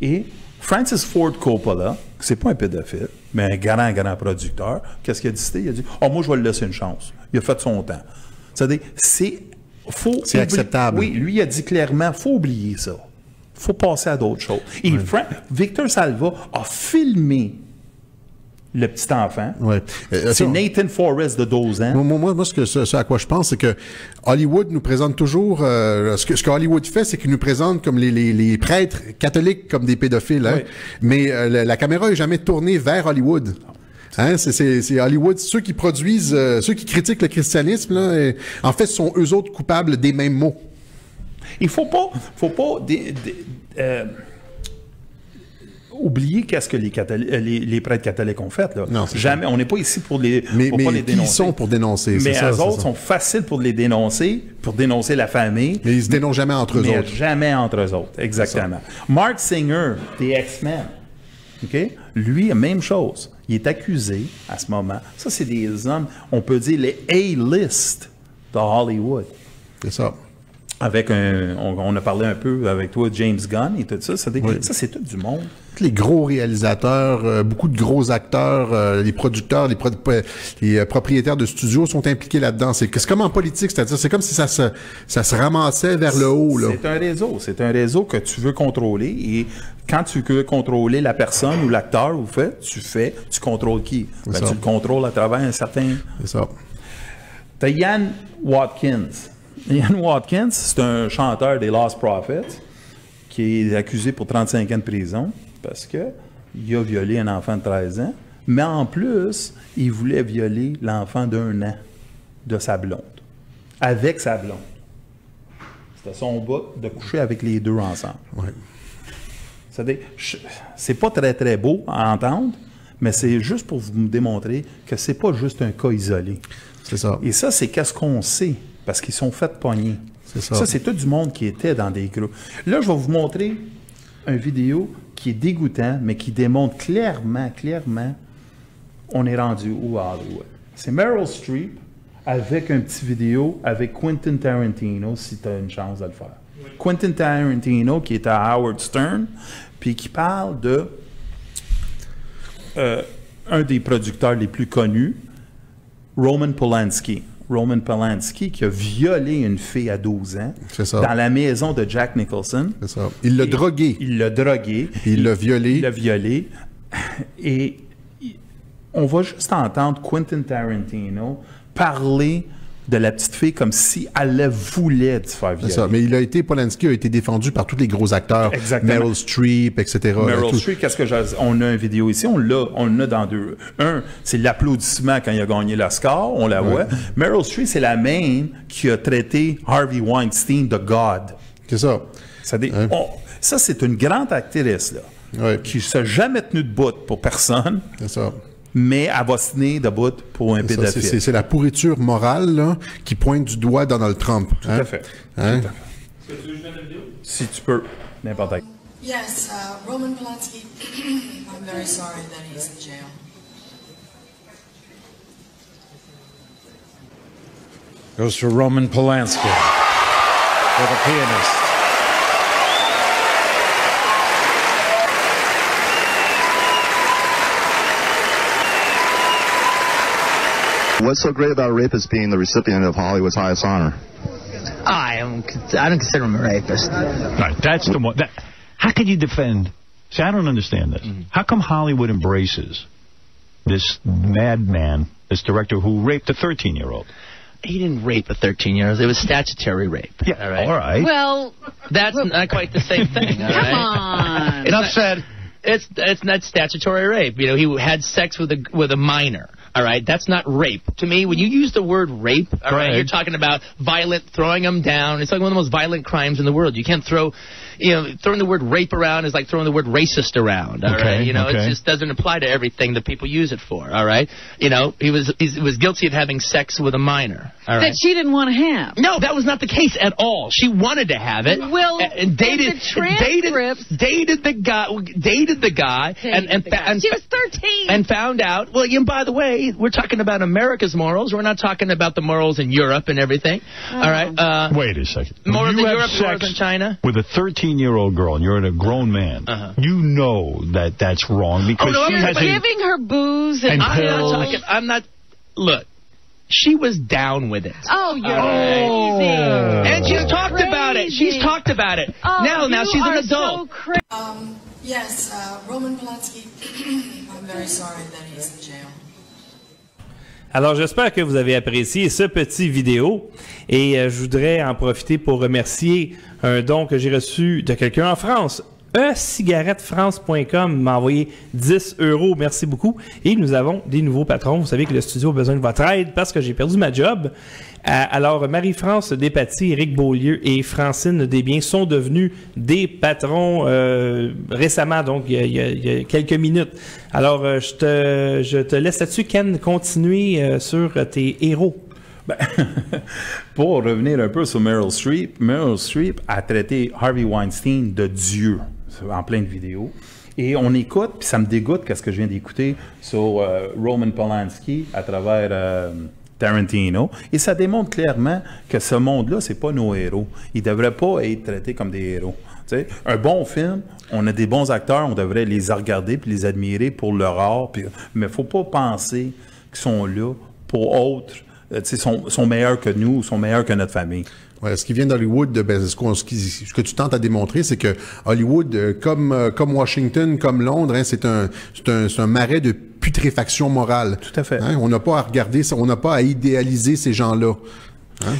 Et Francis Ford Coppola, c'est pas un pédophile, mais un grand producteur, qu'est-ce qu'il a décidé? Il a dit, moi, je vais lui laisser une chance. Il a fait son temps. C'est-à-dire, c'est acceptable. Oui, lui, il a dit clairement, faut oublier ça. Faut passer à d'autres choses. Et Victor Salva a filmé le petit enfant. C'est Nathan Forrest de 12 ans. Moi, ce à quoi je pense, c'est que Hollywood nous présente toujours... ce que Hollywood fait, c'est qu'il nous présente comme les prêtres catholiques comme des pédophiles. Hein? Mais la caméra n'est jamais tournée vers Hollywood. Hein? C'est Hollywood. Ceux qui produisent... ceux qui critiquent le christianisme, là, en fait, sont eux autres coupables des mêmes mots. Il faut pas oublier qu'est-ce que les prêtres catholiques ont fait. Là. Non, jamais. On n'est pas ici pour pas les dénoncer. Qui sont pour dénoncer? Mais eux autres sont faciles pour les dénoncer, pour dénoncer la famille. Mais ils se dénoncent jamais entre eux autres. Jamais entre eux autres, exactement. Mark Singer, des X-Men, lui, même chose. Il est accusé à ce moment. Ça, c'est des hommes, on peut dire les A-list de Hollywood. C'est ça. Avec on a parlé un peu avec toi, James Gunn et tout ça. Ça, c'est tout du monde. Les gros réalisateurs, beaucoup de gros acteurs, les producteurs, les propriétaires de studios sont impliqués là-dedans. C'est comme en politique, c'est-à-dire c'est comme si ça se ramassait vers le haut. Là. C'est un réseau que tu veux contrôler et quand tu veux contrôler la personne ou l'acteur tu contrôles qui? Tu le contrôles à travers un certain... C'est ça. T'as Ian Watkins. Ian Watkins, c'est un chanteur des Lost Prophets qui est accusé pour 35 ans de prison parce qu'il a violé un enfant de 13 ans, mais en plus, il voulait violer l'enfant d'1 an de sa blonde, avec sa blonde. C'était son but de coucher avec les deux ensemble. C'est-à-dire, c'est pas très, très beau à entendre, mais c'est juste pour vous démontrer que c'est pas juste un cas isolé. C'est ça. Et ça, c'est qu'est-ce qu'on sait. Parce qu'ils sont faits pogner. C'est ça. Ça, c'est tout du monde qui était dans des groupes. Là, je vais vous montrer une vidéo qui est dégoûtant, mais qui démontre clairement, on est rendu où à Hollywood. C'est Meryl Streep avec un petit vidéo avec Quentin Tarantino, si tu as une chance de le faire. Oui. Quentin Tarantino, qui est à Howard Stern, puis qui parle de un des producteurs les plus connus, Roman Polanski. Roman Polanski qui a violé une fille à 12 ans dans la maison de Jack Nicholson. C'est ça. Il l'a drogué. Il l'a drogué. Il l'a violé. Il l'a violé. Et on va juste entendre Quentin Tarantino parler de la petite fille comme si elle voulait se faire violer. C'est ça. Mais Polanski a été défendu par tous les gros acteurs. Exactement. Meryl Streep, etc. Meryl Streep, on a une vidéo ici, on l'a dans deux. Un, c'est l'applaudissement quand il a gagné l'Oscar, on la voit. Meryl Streep, c'est la même qui a traité Harvey Weinstein de God. C'est ça. Ça, c'est une grande actrice, là, qui ne s'est jamais tenue debout pour personne. C'est ça. Mais elle va se tenir debout pour un pédophile. C'est la pourriture morale là, qui pointe du doigt Donald Trump. Tout à fait. Hein? Tout à fait. Est-ce que tu veux que je mette la vidéo? Si tu peux, n'importe quoi. Yes, Roman Polanski, I'm very sorry that he's in jail. Goes for Roman Polanski, for the pianist. What's so great about a rapist being the recipient of Hollywood's highest honor? I don't consider him a rapist. No, that's the one. how could you defend? See, I don't understand this. How come Hollywood embraces this madman, this director who raped a 13-year-old? He didn't rape a 13-year-old. It was statutory rape. Yeah, all right. Well, that's not quite the same thing. All right? Come on. Enough said. It's not statutory rape. You know, he had sex with a minor. All right, that's not rape. To me, when you use the word rape, all right, you're talking about violent, throwing them down. It's like one of the most violent crimes in the world. You can't throw, throwing the word rape around is like throwing the word racist around. All right, it just doesn't apply to everything that people use it for. All right, he was guilty of having sex with a minor. All right? That she didn't want to have. No, that was not the case at all. She wanted to have it. Well, and dated the guy, and she was 13, and found out. Well, by the way, we're talking about America's morals. We're not talking about the morals in Europe and everything. All right. Wait a second. Morals in Europe, morals in China. With a 13-year-old girl, and you're a grown man. You know that that's wrong because she has giving her booze and pills. I'm not. Look. She was down with it. Oh, you're crazy. And she's talked about it. She's talked about it. Oh, now she's an adult. So yes, Roman Polanski, I'm very sorry that he's in jail. Alors, j'espère que vous avez apprécié ce petit vidéo et je voudrais en profiter pour remercier un don que j'ai reçu de quelqu'un en France. cigarettefrance.com m'a envoyé 10 €. Merci beaucoup. Et nous avons des nouveaux patrons. Vous savez que le studio a besoin de votre aide parce que j'ai perdu ma job. Alors, Marie-France Despatie, Éric Beaulieu et Francine Desbiens sont devenus des patrons récemment, donc il y a quelques minutes. Alors, je te laisse là-dessus, Ken, continuer sur tes héros. Pour revenir un peu sur Meryl Streep a traité Harvey Weinstein de Dieu en plein de vidéos. Et on écoute, puis ça me dégoûte qu'est-ce que je viens d'écouter sur Roman Polanski à travers Tarantino. Et ça démontre clairement que ce monde-là, c'est pas nos héros. Ils ne devraient pas être traités comme des héros. T'sais, un bon film, on a des bons acteurs, on devrait les regarder puis les admirer pour leur art. Mais il ne faut pas penser qu'ils sont là pour autres. Sont meilleurs que nous, sont meilleurs que notre famille. Ouais, ce qui vient d'Hollywood, ce que tu tentes à démontrer, c'est que Hollywood, comme Washington, comme Londres, hein, c'est un marais de putréfaction morale. Tout à fait. Hein, on n'a pas à regarder ça, on n'a pas à idéaliser ces gens-là. Hein?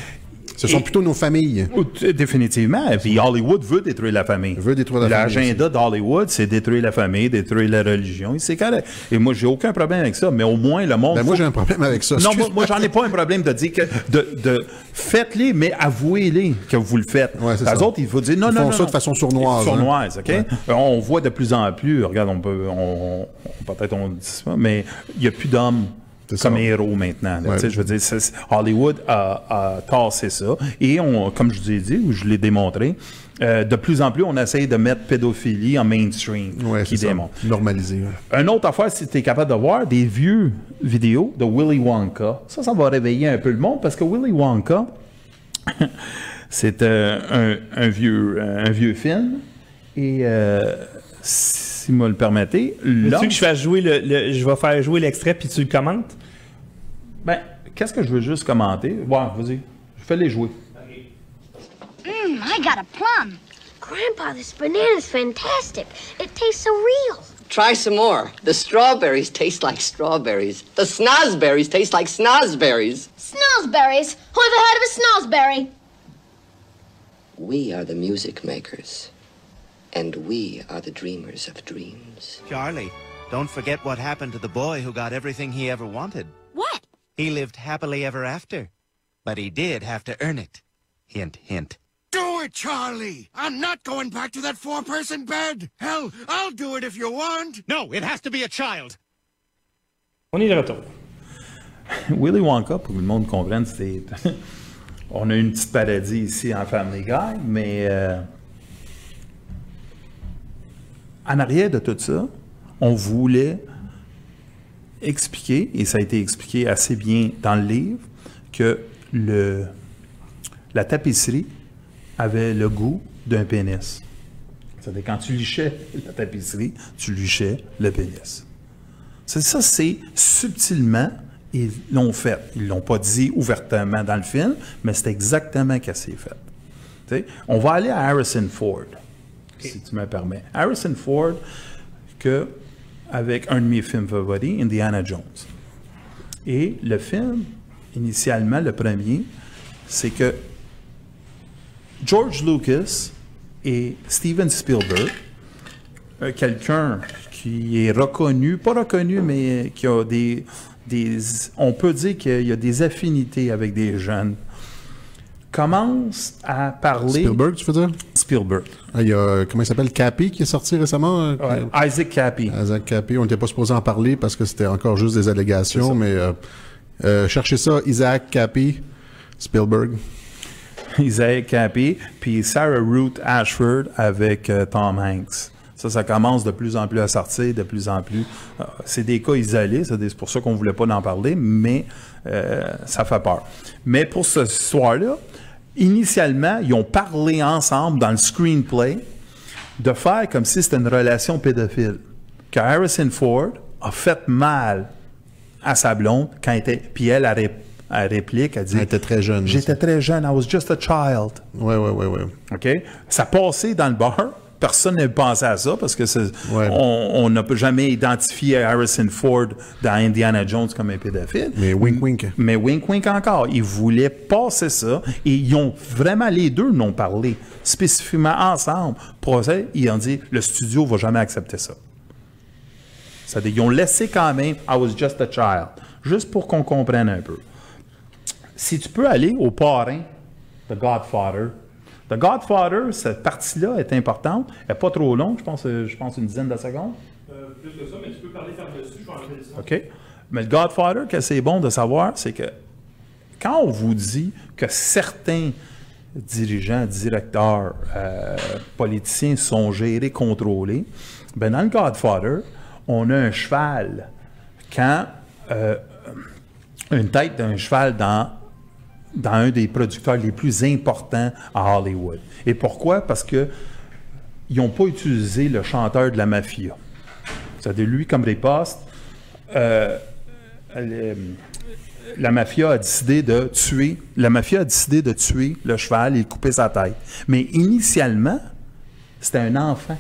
Ce sont plutôt nos familles. Définitivement. Et puis Hollywood veut détruire la famille. Veut détruire la famille. L'agenda d'Hollywood, c'est détruire la famille, détruire la religion. C'est correct. Et moi, j'ai aucun problème avec ça. Mais au moins, le monde. Moi, j'ai un problème avec ça. Non, moi, j'en ai pas un problème de dire que faites-les, mais avouez-les que vous le faites. Ouais, c'est Les ça. autres, il faut dire non, ils non, font ça de façon sournoise. Sournoise, OK? Ouais. On voit de plus en plus. Regarde, peut-être on dit ça, mais il n'y a plus d'hommes comme héros maintenant. Là, je veux dire, Hollywood a tassé ça. Et comme je vous ai dit, ou je l'ai démontré, de plus en plus, on essaye de mettre pédophilie en mainstream. Ouais, qui démontre. Normalisé. Ouais. Une autre affaire, si tu es capable de voir des vieux vidéos de Willy Wonka, ça va réveiller un peu le monde parce que Willy Wonka, c'est un vieux film. Et si vous me le permettez, veux-tu que je fasse jouer je vais faire jouer l'extrait puis tu le commentes? Ben, qu'est-ce que je veux juste commenter? Ouais, vas-y. Fais-les jouer. I got a plum. Grandpa, this banana's fantastic. It tastes so real. Try some more. The strawberries taste like strawberries. The snozberries taste like snozberries. Snozberries? Who ever heard of a snozberry? We are the music makers. And we are the dreamers of dreams. Charlie, don't forget what happened to the boy who got everything he ever wanted. What? He lived happily ever after. But he did have to earn it. Hint, hint. Do it, Charlie! I'm not going back to that 4-person bed! Hell, I'll do it if you want! No, it has to be a child! On est de retour. Willy Wonka, pour que le monde comprenne, c'est... On a une petite parodie ici en Family Guy, mais... En arrière de tout ça, on voulait expliquer, et ça a été expliqué assez bien dans le livre, que la tapisserie avait le goût d'un pénis. C'est-à-dire, quand tu lichais la tapisserie, tu lichais le pénis. Ça, c'est subtilement, ils l'ont fait. Ils ne l'ont pas dit ouvertement dans le film, mais c'est exactement ce qui s'est fait. T'sais, on va aller à Harrison Ford. si tu me permets. Harrison Ford, avec un de mes films favoris, Indiana Jones. Et le film, initialement, le premier, c'est que George Lucas et Steven Spielberg, quelqu'un qui est reconnu, pas reconnu, mais qui a on peut dire qu'il y a des affinités avec des jeunes, commence à parler... Spielberg, tu veux dire? Spielberg. Il y a, comment il s'appelle, Cappy, qui est sorti récemment? Ouais, Isaac Cappy. Isaac Cappy. On n'était pas supposé en parler parce que c'était encore juste des allégations, mais cherchez ça, Isaac Cappy, Spielberg. Isaac Cappy, puis Sarah Ruth Ashford avec Tom Hanks. Ça commence de plus en plus à sortir, de plus en plus. C'est des cas isolés, c'est pour ça qu'on ne voulait pas en parler, mais ça fait peur. Mais pour cette histoire-là, initialement, ils ont parlé ensemble dans le screenplay de faire comme si c'était une relation pédophile. Que Harrison Ford a fait mal à sa blonde quand elle était... Puis elle réplique, elle dit... Elle était très jeune. J'étais très jeune, I was just a child. Oui. OK? Ça passait dans le bar. Personne n'a pensé à ça parce que on n'a jamais identifié Harrison Ford dans Indiana Jones comme un pédophile. Mais wink. Mais wink encore. Ils voulaient passer ça et ils ont vraiment, les deux n'ont parlé spécifiquement ensemble. Pour ça, ils ont dit, le studio ne va jamais accepter ça. C'est-à-dire, ils ont laissé quand même I was just a child, juste pour qu'on comprenne un peu. Si tu peux aller au parrain, The Godfather, cette partie-là est importante. Elle n'est pas trop longue, je pense une dizaine de secondes. Plus que ça, mais tu peux parler par-dessus, je vais enlever le son. OK. Mais le Godfather, que c'est bon de savoir, c'est que quand on vous dit que certains dirigeants, directeurs, politiciens sont gérés, contrôlés, ben dans le Godfather, on a un cheval. Une tête d'un cheval dans un des producteurs les plus importants à Hollywood. Et pourquoi? Parce qu'ils n'ont pas utilisé le chanteur de la mafia. C'est-à-dire, lui, comme riposte, la mafia a décidé de tuer le cheval et de couper sa tête. Mais initialement, c'était un enfant.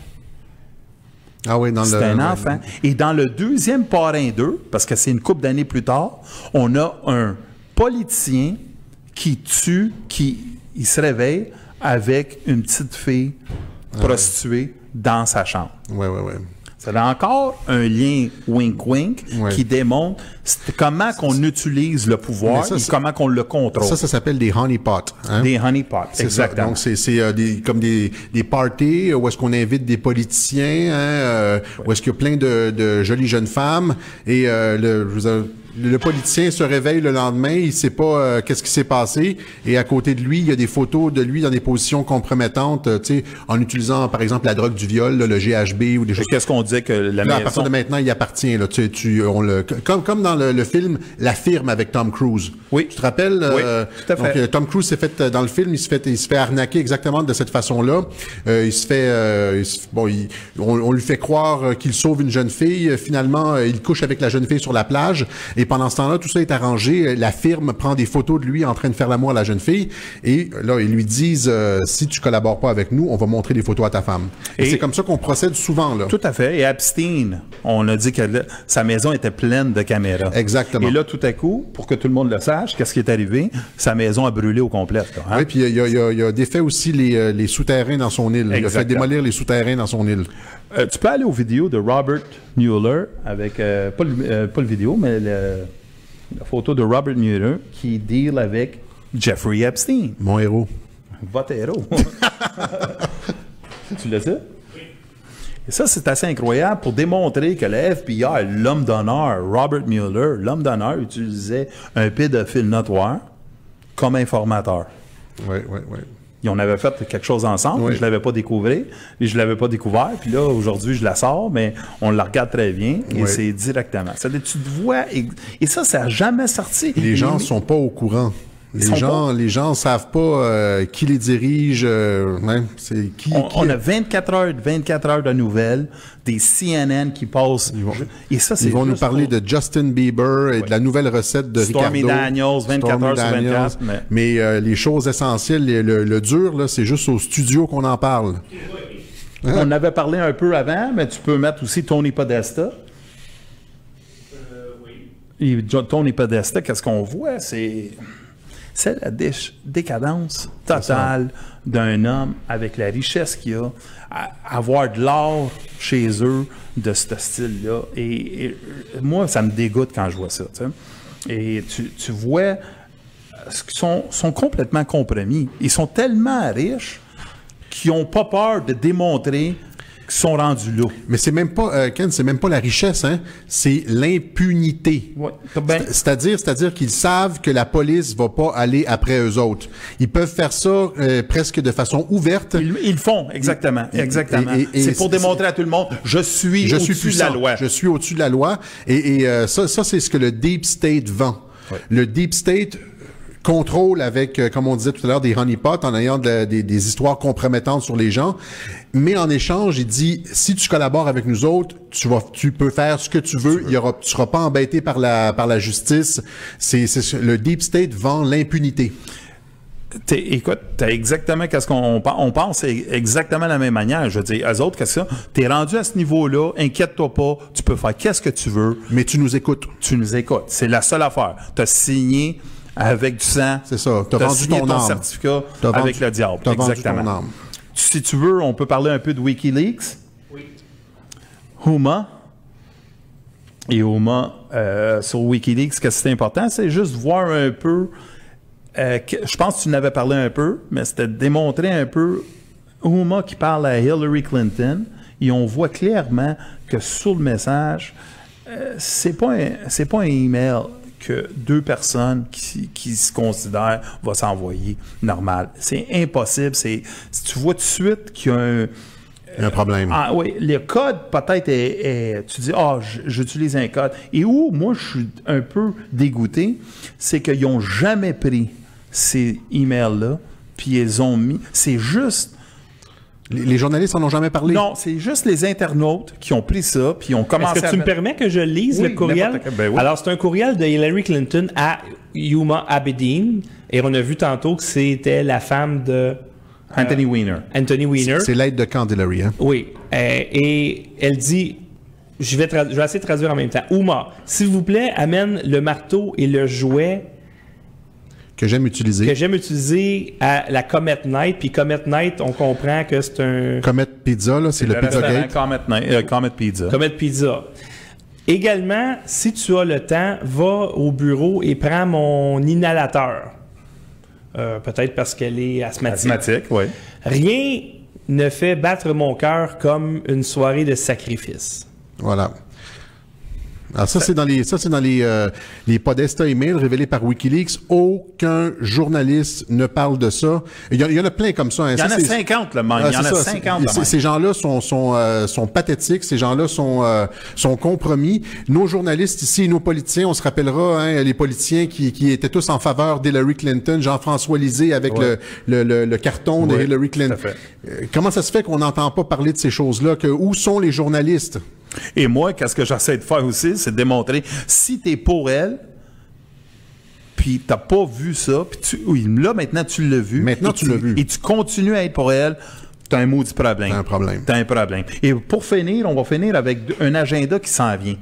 Ah oui, c'était un enfant. Et dans le deuxième Parrain 2, parce que c'est une couple d'années plus tard, on a un politicien qui il se réveille avec une petite fille prostituée dans sa chambre. Oui. C'est encore un lien wink-wink qui démontre comment qu'on utilise le pouvoir et comment qu'on le contrôle. Ça s'appelle des honeypots. Hein? Des honeypots, exactement. Donc, c'est comme des parties où est-ce qu'on invite des politiciens, où est-ce qu'il y a plein de jolies jeunes femmes et le politicien se réveille le lendemain, il ne sait pas qu'est-ce qui s'est passé, et à côté de lui, il y a des photos de lui dans des positions compromettantes, en utilisant, par exemple, la drogue du viol, le GHB ou des choses. Qu'est-ce qu'on disait que la maison... À partir de maintenant, il appartient. Là, comme dans le film La Firme avec Tom Cruise. Oui. Tu te rappelles? Oui, tout à fait. Donc, Tom Cruise s'est fait, dans le film, il se fait arnaquer exactement de cette façon-là. On lui fait croire qu'il sauve une jeune fille. Finalement, il couche avec la jeune fille sur la plage. Et pendant ce temps-là, tout ça est arrangé. La firme prend des photos de lui en train de faire l'amour à la jeune fille. Et là, ils lui disent, si tu collabores pas avec nous, on va montrer des photos à ta femme. Et c'est comme ça qu'on procède souvent, là. Tout à fait. Et Epstein, on a dit que sa maison était pleine de caméras. Exactement. Et là, tout à coup, pour que tout le monde le sache, qu'est-ce qui est arrivé? Sa maison a brûlé au complet. Hein? Oui, puis il a défait aussi les souterrains dans son île. Exactement. Il a fait démolir les souterrains dans son île. Tu peux aller aux vidéos de Robert Mueller avec, pas le vidéo, mais la photo de Robert Mueller qui deal avec Jeffrey Epstein. Mon héros. Votre héros. Tu l'as dit? Oui. Et ça, c'est assez incroyable pour démontrer que le FBI, l'homme d'honneur, Robert Mueller, l'homme d'honneur, utilisait un pédophile notoire comme informateur. Oui. Et on avait fait quelque chose ensemble, je ne l'avais pas découvert, et je ne l'avais pas découvert, puis là, aujourd'hui, je la sors, mais on la regarde très bien, et c'est directement. C'est-à-dire, tu te vois, et ça n'a jamais sorti. Les gens ne sont pas au courant. Les gens ne savent pas qui les dirige. C'est qui. On a 24 heures de nouvelles, des CNN qui passent. Et ça, c'est ils vont nous parler de Justin Bieber et de la nouvelle recette de Stormy Ricardo. Daniels, 24 heures sur 24. Mais les choses essentielles, le dur, là, c'est juste au studio qu'on en parle. On en avait parlé un peu avant, mais tu peux mettre aussi Tony Podesta. Oui. Tony Podesta, qu'est-ce qu'on voit? C'est la décadence totale d'un homme avec la richesse qu'il a, avoir de l'art chez eux de ce style-là. Et moi, ça me dégoûte quand je vois ça. T'sais. Et tu vois, sont complètement compromis. Ils sont tellement riches qu'ils n'ont pas peur de démontrer qu'ils sont rendus là. Mais c'est même pas, Ken, c'est même pas la richesse, hein? C'est l'impunité. Ouais, c'est-à-dire qu'ils savent que la police va pas aller après eux autres. Ils peuvent faire ça presque de façon ouverte. Ils le font, exactement. Exactement. C'est pour démontrer à tout le monde, je suis au-dessus de la loi. Je suis au-dessus de la loi. Et ça, c'est ce que le Deep State vend. Ouais. Le Deep State contrôle avec, comme on disait tout à l'heure, des honeypots en ayant des histoires compromettantes sur les gens. Mais en échange, il dit, si tu collabores avec nous autres, tu peux faire ce que tu veux. Tu seras pas embêté par la justice. Le Deep State vend l'impunité. Écoute, t'as exactement qu'est-ce qu'on pense exactement de la même manière. Je veux dire, eux autres, qu'est-ce que ça? T'es rendu à ce niveau-là, inquiète-toi pas, tu peux faire qu'est-ce que tu veux. Mais tu nous écoutes. Tu nous écoutes. C'est la seule affaire. T'as signé avec du sang. C'est ça. T'as vendu signé ton ton âme. Certificat avec le diable. T'as exactement. vendu ton âme. Si tu veux, on peut parler un peu de WikiLeaks. Oui. Huma. Et Huma, sur WikiLeaks, ce que c'est important, c'est juste voir un peu. Je pense que tu en avais parlé un peu, mais c'était de démontrer un peu Huma qui parle à Hillary Clinton. Et on voit clairement que sur le message, c'est pas un email que deux personnes qui se considèrent vont s'envoyer normal. C'est impossible. Si tu vois tout de suite qu'il y a un problème. Ah oui, le code peut-être tu dis, j'utilise un code. Et où moi je suis un peu dégoûté, c'est qu'ils n'ont jamais pris ces emails-là, puis ils ont mis. C'est juste. Les journalistes n'en ont jamais parlé? Non, c'est juste les internautes qui ont pris ça, puis ont commencé à... Est-ce que tu me permets que je lise le courriel? Ben oui. Alors, c'est un courriel de Hillary Clinton à Huma Abedin, et on a vu tantôt que c'était la femme de... Anthony Weiner. Anthony Weiner. C'est l'aide de camp d'Hillary, hein? Oui. Et elle dit... Je vais essayer de traduire en même temps. Huma, s'il vous plaît, amène le marteau et le jouet... Que j'aime utiliser à la Comet Night. Puis Comet Night, on comprend que c'est un... Comet Pizza, là, c'est le Pizza Gate. Comet Pizza. Comet Pizza. Également, si tu as le temps, va au bureau et prends mon inhalateur. Peut-être parce qu'elle est asthmatique. Asthmatique, oui. Rien ne fait battre mon cœur comme une soirée de sacrifice. Voilà. Alors ça, c'est dans les Podesta emails révélés par WikiLeaks. Aucun journaliste ne parle de ça. Il y en a plein comme ça. Hein. Il y en a 50, là, man. Il y en a 50. Ces gens-là sont pathétiques. Ces gens-là sont compromis. Nos journalistes ici, nos politiciens, on se rappellera, hein, les politiciens qui étaient tous en faveur d'Hillary Clinton, Jean-François Lisée avec le carton de Hillary Clinton. Comment ça se fait qu'on n'entend pas parler de ces choses-là? Où sont les journalistes? Et moi, qu'est-ce que j'essaie de faire aussi, c'est de démontrer, si t'es pour elle, puis t'as pas vu ça, puis là, maintenant, tu l'as vu. Maintenant, tu l'as vu. Et tu continues à être pour elle, t'as un maudit problème. T'as un problème. Et pour finir, on va finir avec un agenda qui s'en vient.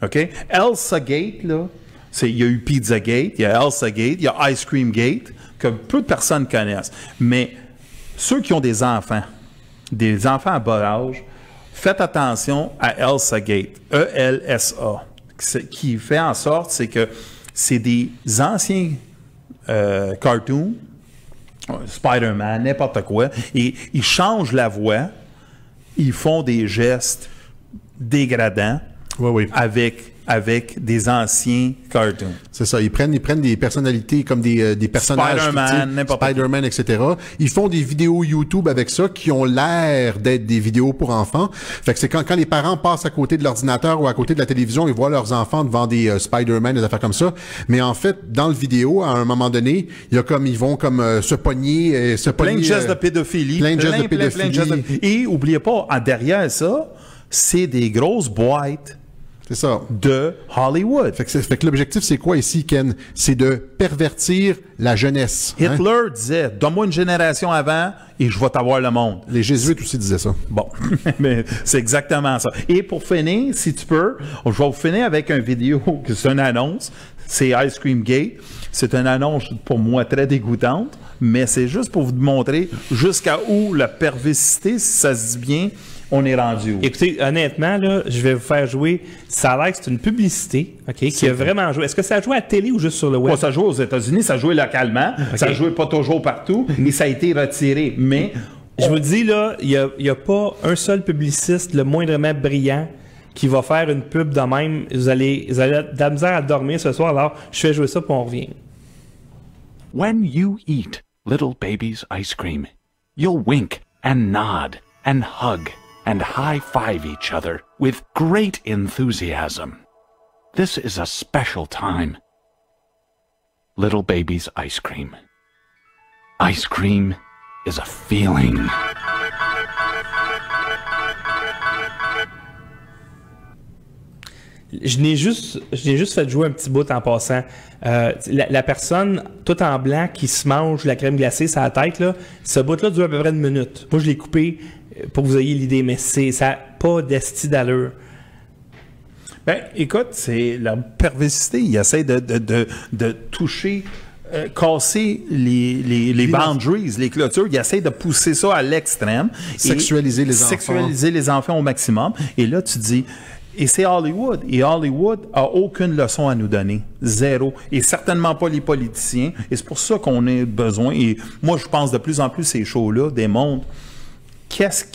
OK? Elsa Gate, là, il y a eu Pizza Gate, il y a Elsa Gate, il y a Ice Cream Gate, que peu de personnes connaissent. Mais ceux qui ont des enfants à bas âge, faites attention à Elsa Gate, E-L-S-A, qui fait en sorte, c'est que c'est des anciens cartoons, Spider-Man, n'importe quoi, et ils changent la voix, ils font des gestes dégradants avec des anciens cartoons. C'est ça, ils prennent des personnalités comme des personnages Spider-Man, etc. Ils font des vidéos YouTube avec ça qui ont l'air d'être des vidéos pour enfants. Fait que c'est quand les parents passent à côté de l'ordinateur ou à côté de la télévision, ils voient leurs enfants devant des Spider-Man, des affaires comme ça. Mais en fait, dans le vidéo, à un moment donné, ils vont se pogner, plein de gestes de pédophilie. Plein de gestes de pédophilie. Et oubliez pas, derrière ça, c'est des grosses boîtes C'est ça. De Hollywood. Fait que l'objectif, c'est quoi ici, Ken? C'est de pervertir la jeunesse. Hitler disait, donne-moi une génération avant et je vais t'avoir le monde. Les jésuites aussi disaient ça. Bon, mais c'est exactement ça. Et pour finir, si tu peux, je vais vous finir avec une vidéo, c'est une annonce. C'est Ice Cream Gate. C'est une annonce pour moi très dégoûtante, mais c'est juste pour vous montrer jusqu'à où la perversité, si ça se dit bien, on est rendu où. Écoutez, honnêtement, là, je vais vous faire jouer. Ça a l'air que c'est une publicité, OK, qui a vraiment joué. Est-ce que ça a joué à la télé ou juste sur le web? Ça joue aux États-Unis, ça jouait localement. Okay. Ça jouait pas toujours partout, mais ça a été retiré. Mais je vous dis, là, il y a pas un seul publiciste le moindrement brillant qui va faire une pub de même. Vous allez de la misère à dormir ce soir, alors je fais jouer ça puis on revient. When you eat little baby's ice cream, you'll wink and nod and hug and high-five each other with great enthusiasm. This is a special time. Little baby's ice cream. Ice cream is a feeling. Je n'ai juste fait jouer un petit bout en passant. La personne, tout en blanc, qui se mange la crème glacée sur la tête, là, ce bout-là dure à peu près 1 minute. Moi, je l'ai coupé pour que vous ayez l'idée, mais ça n'a pas d'esti d'allure. Ben, écoute, c'est la perversité. Il essaie de toucher, casser les boundaries, les clôtures. Il essaie de pousser ça à l'extrême. Sexualiser les enfants. Sexualiser les enfants au maximum. Et là, tu dis... Et c'est Hollywood. Et Hollywood a aucune leçon à nous donner. Zéro. Et certainement pas les politiciens. Et c'est pour ça qu'on a besoin. Et moi, je pense de plus en plus ces shows-là démontrent qu'est-ce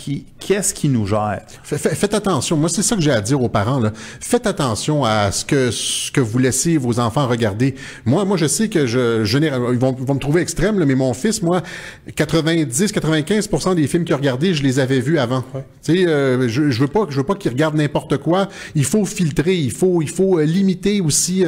qui nous gère. Faites attention. Moi, c'est ça que j'ai à dire aux parents, là. Faites attention à ce que vous laissez vos enfants regarder. Moi, je sais que ils vont me trouver extrême, là, mais mon fils, moi, 90-95% des films qu'il a regardés, je les avais vus avant. Ouais. Tu sais, je veux pas qu'il regarde n'importe quoi. Il faut filtrer, il faut limiter aussi,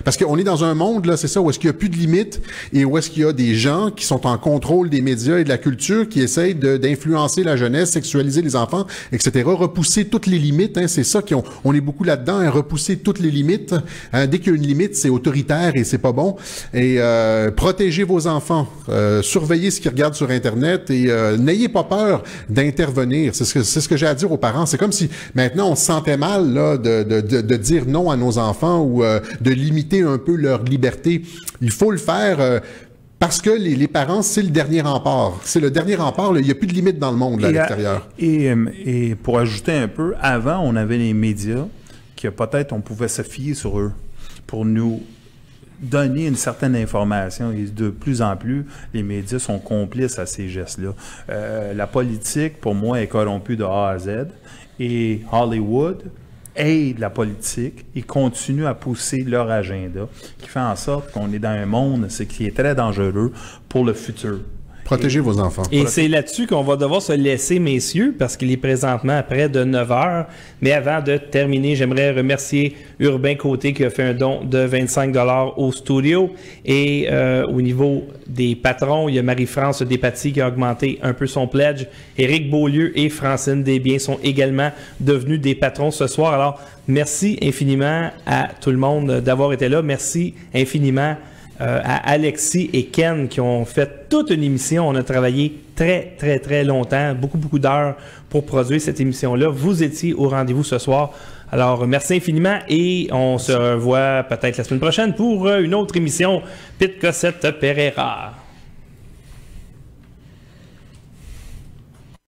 parce qu'on est dans un monde, là, c'est ça, où est-ce qu'il y a plus de limites et où est-ce qu'il y a des gens qui sont en contrôle des médias et de la culture qui essayent d'influencer la jeunesse, sexualiser les enfants, etc. Repousser toutes les limites, hein, c'est ça on est beaucoup là-dedans, hein, repousser toutes les limites. Hein, dès qu'il y a une limite, c'est autoritaire et c'est pas bon. Et protégez vos enfants, surveillez ce qu'ils regardent sur Internet et n'ayez pas peur d'intervenir. C'est ce que j'ai à dire aux parents. C'est comme si maintenant on se sentait mal là de dire non à nos enfants ou de limiter un peu leur liberté. Il faut le faire. Parce que les parents, c'est le dernier rempart. C'est le dernier rempart. Il n'y a plus de limite dans le monde là, à l'extérieur. Et pour ajouter un peu, avant, on avait les médias que peut-être on pouvait se fier sur eux pour nous donner une certaine information. Et de plus en plus, les médias sont complices à ces gestes-là. La politique, pour moi, est corrompue de A à Z. Et Hollywood aide la politique et continue à pousser leur agenda, qui fait en sorte qu'on est dans un monde qui est très dangereux pour le futur. Protégez vos enfants. Et c'est là-dessus qu'on va devoir se laisser, messieurs, parce qu'il est présentement à près de 9 heures. Mais avant de terminer, j'aimerais remercier Urbain Côté qui a fait un don de 25 $ au studio. Et au niveau des patrons, il y a Marie-France Despatie qui a augmenté un peu son pledge. Éric Beaulieu et Francine Desbiens sont également devenus des patrons ce soir. Alors, merci infiniment à tout le monde d'avoir été là. Merci infiniment à Alexis et Ken qui ont fait toute une émission. On a travaillé très, très, très longtemps, beaucoup d'heures pour produire cette émission-là. Vous étiez au rendez-vous ce soir. Alors, merci infiniment et on se revoit peut-être la semaine prochaine pour une autre émission Pete Cossette Pereira.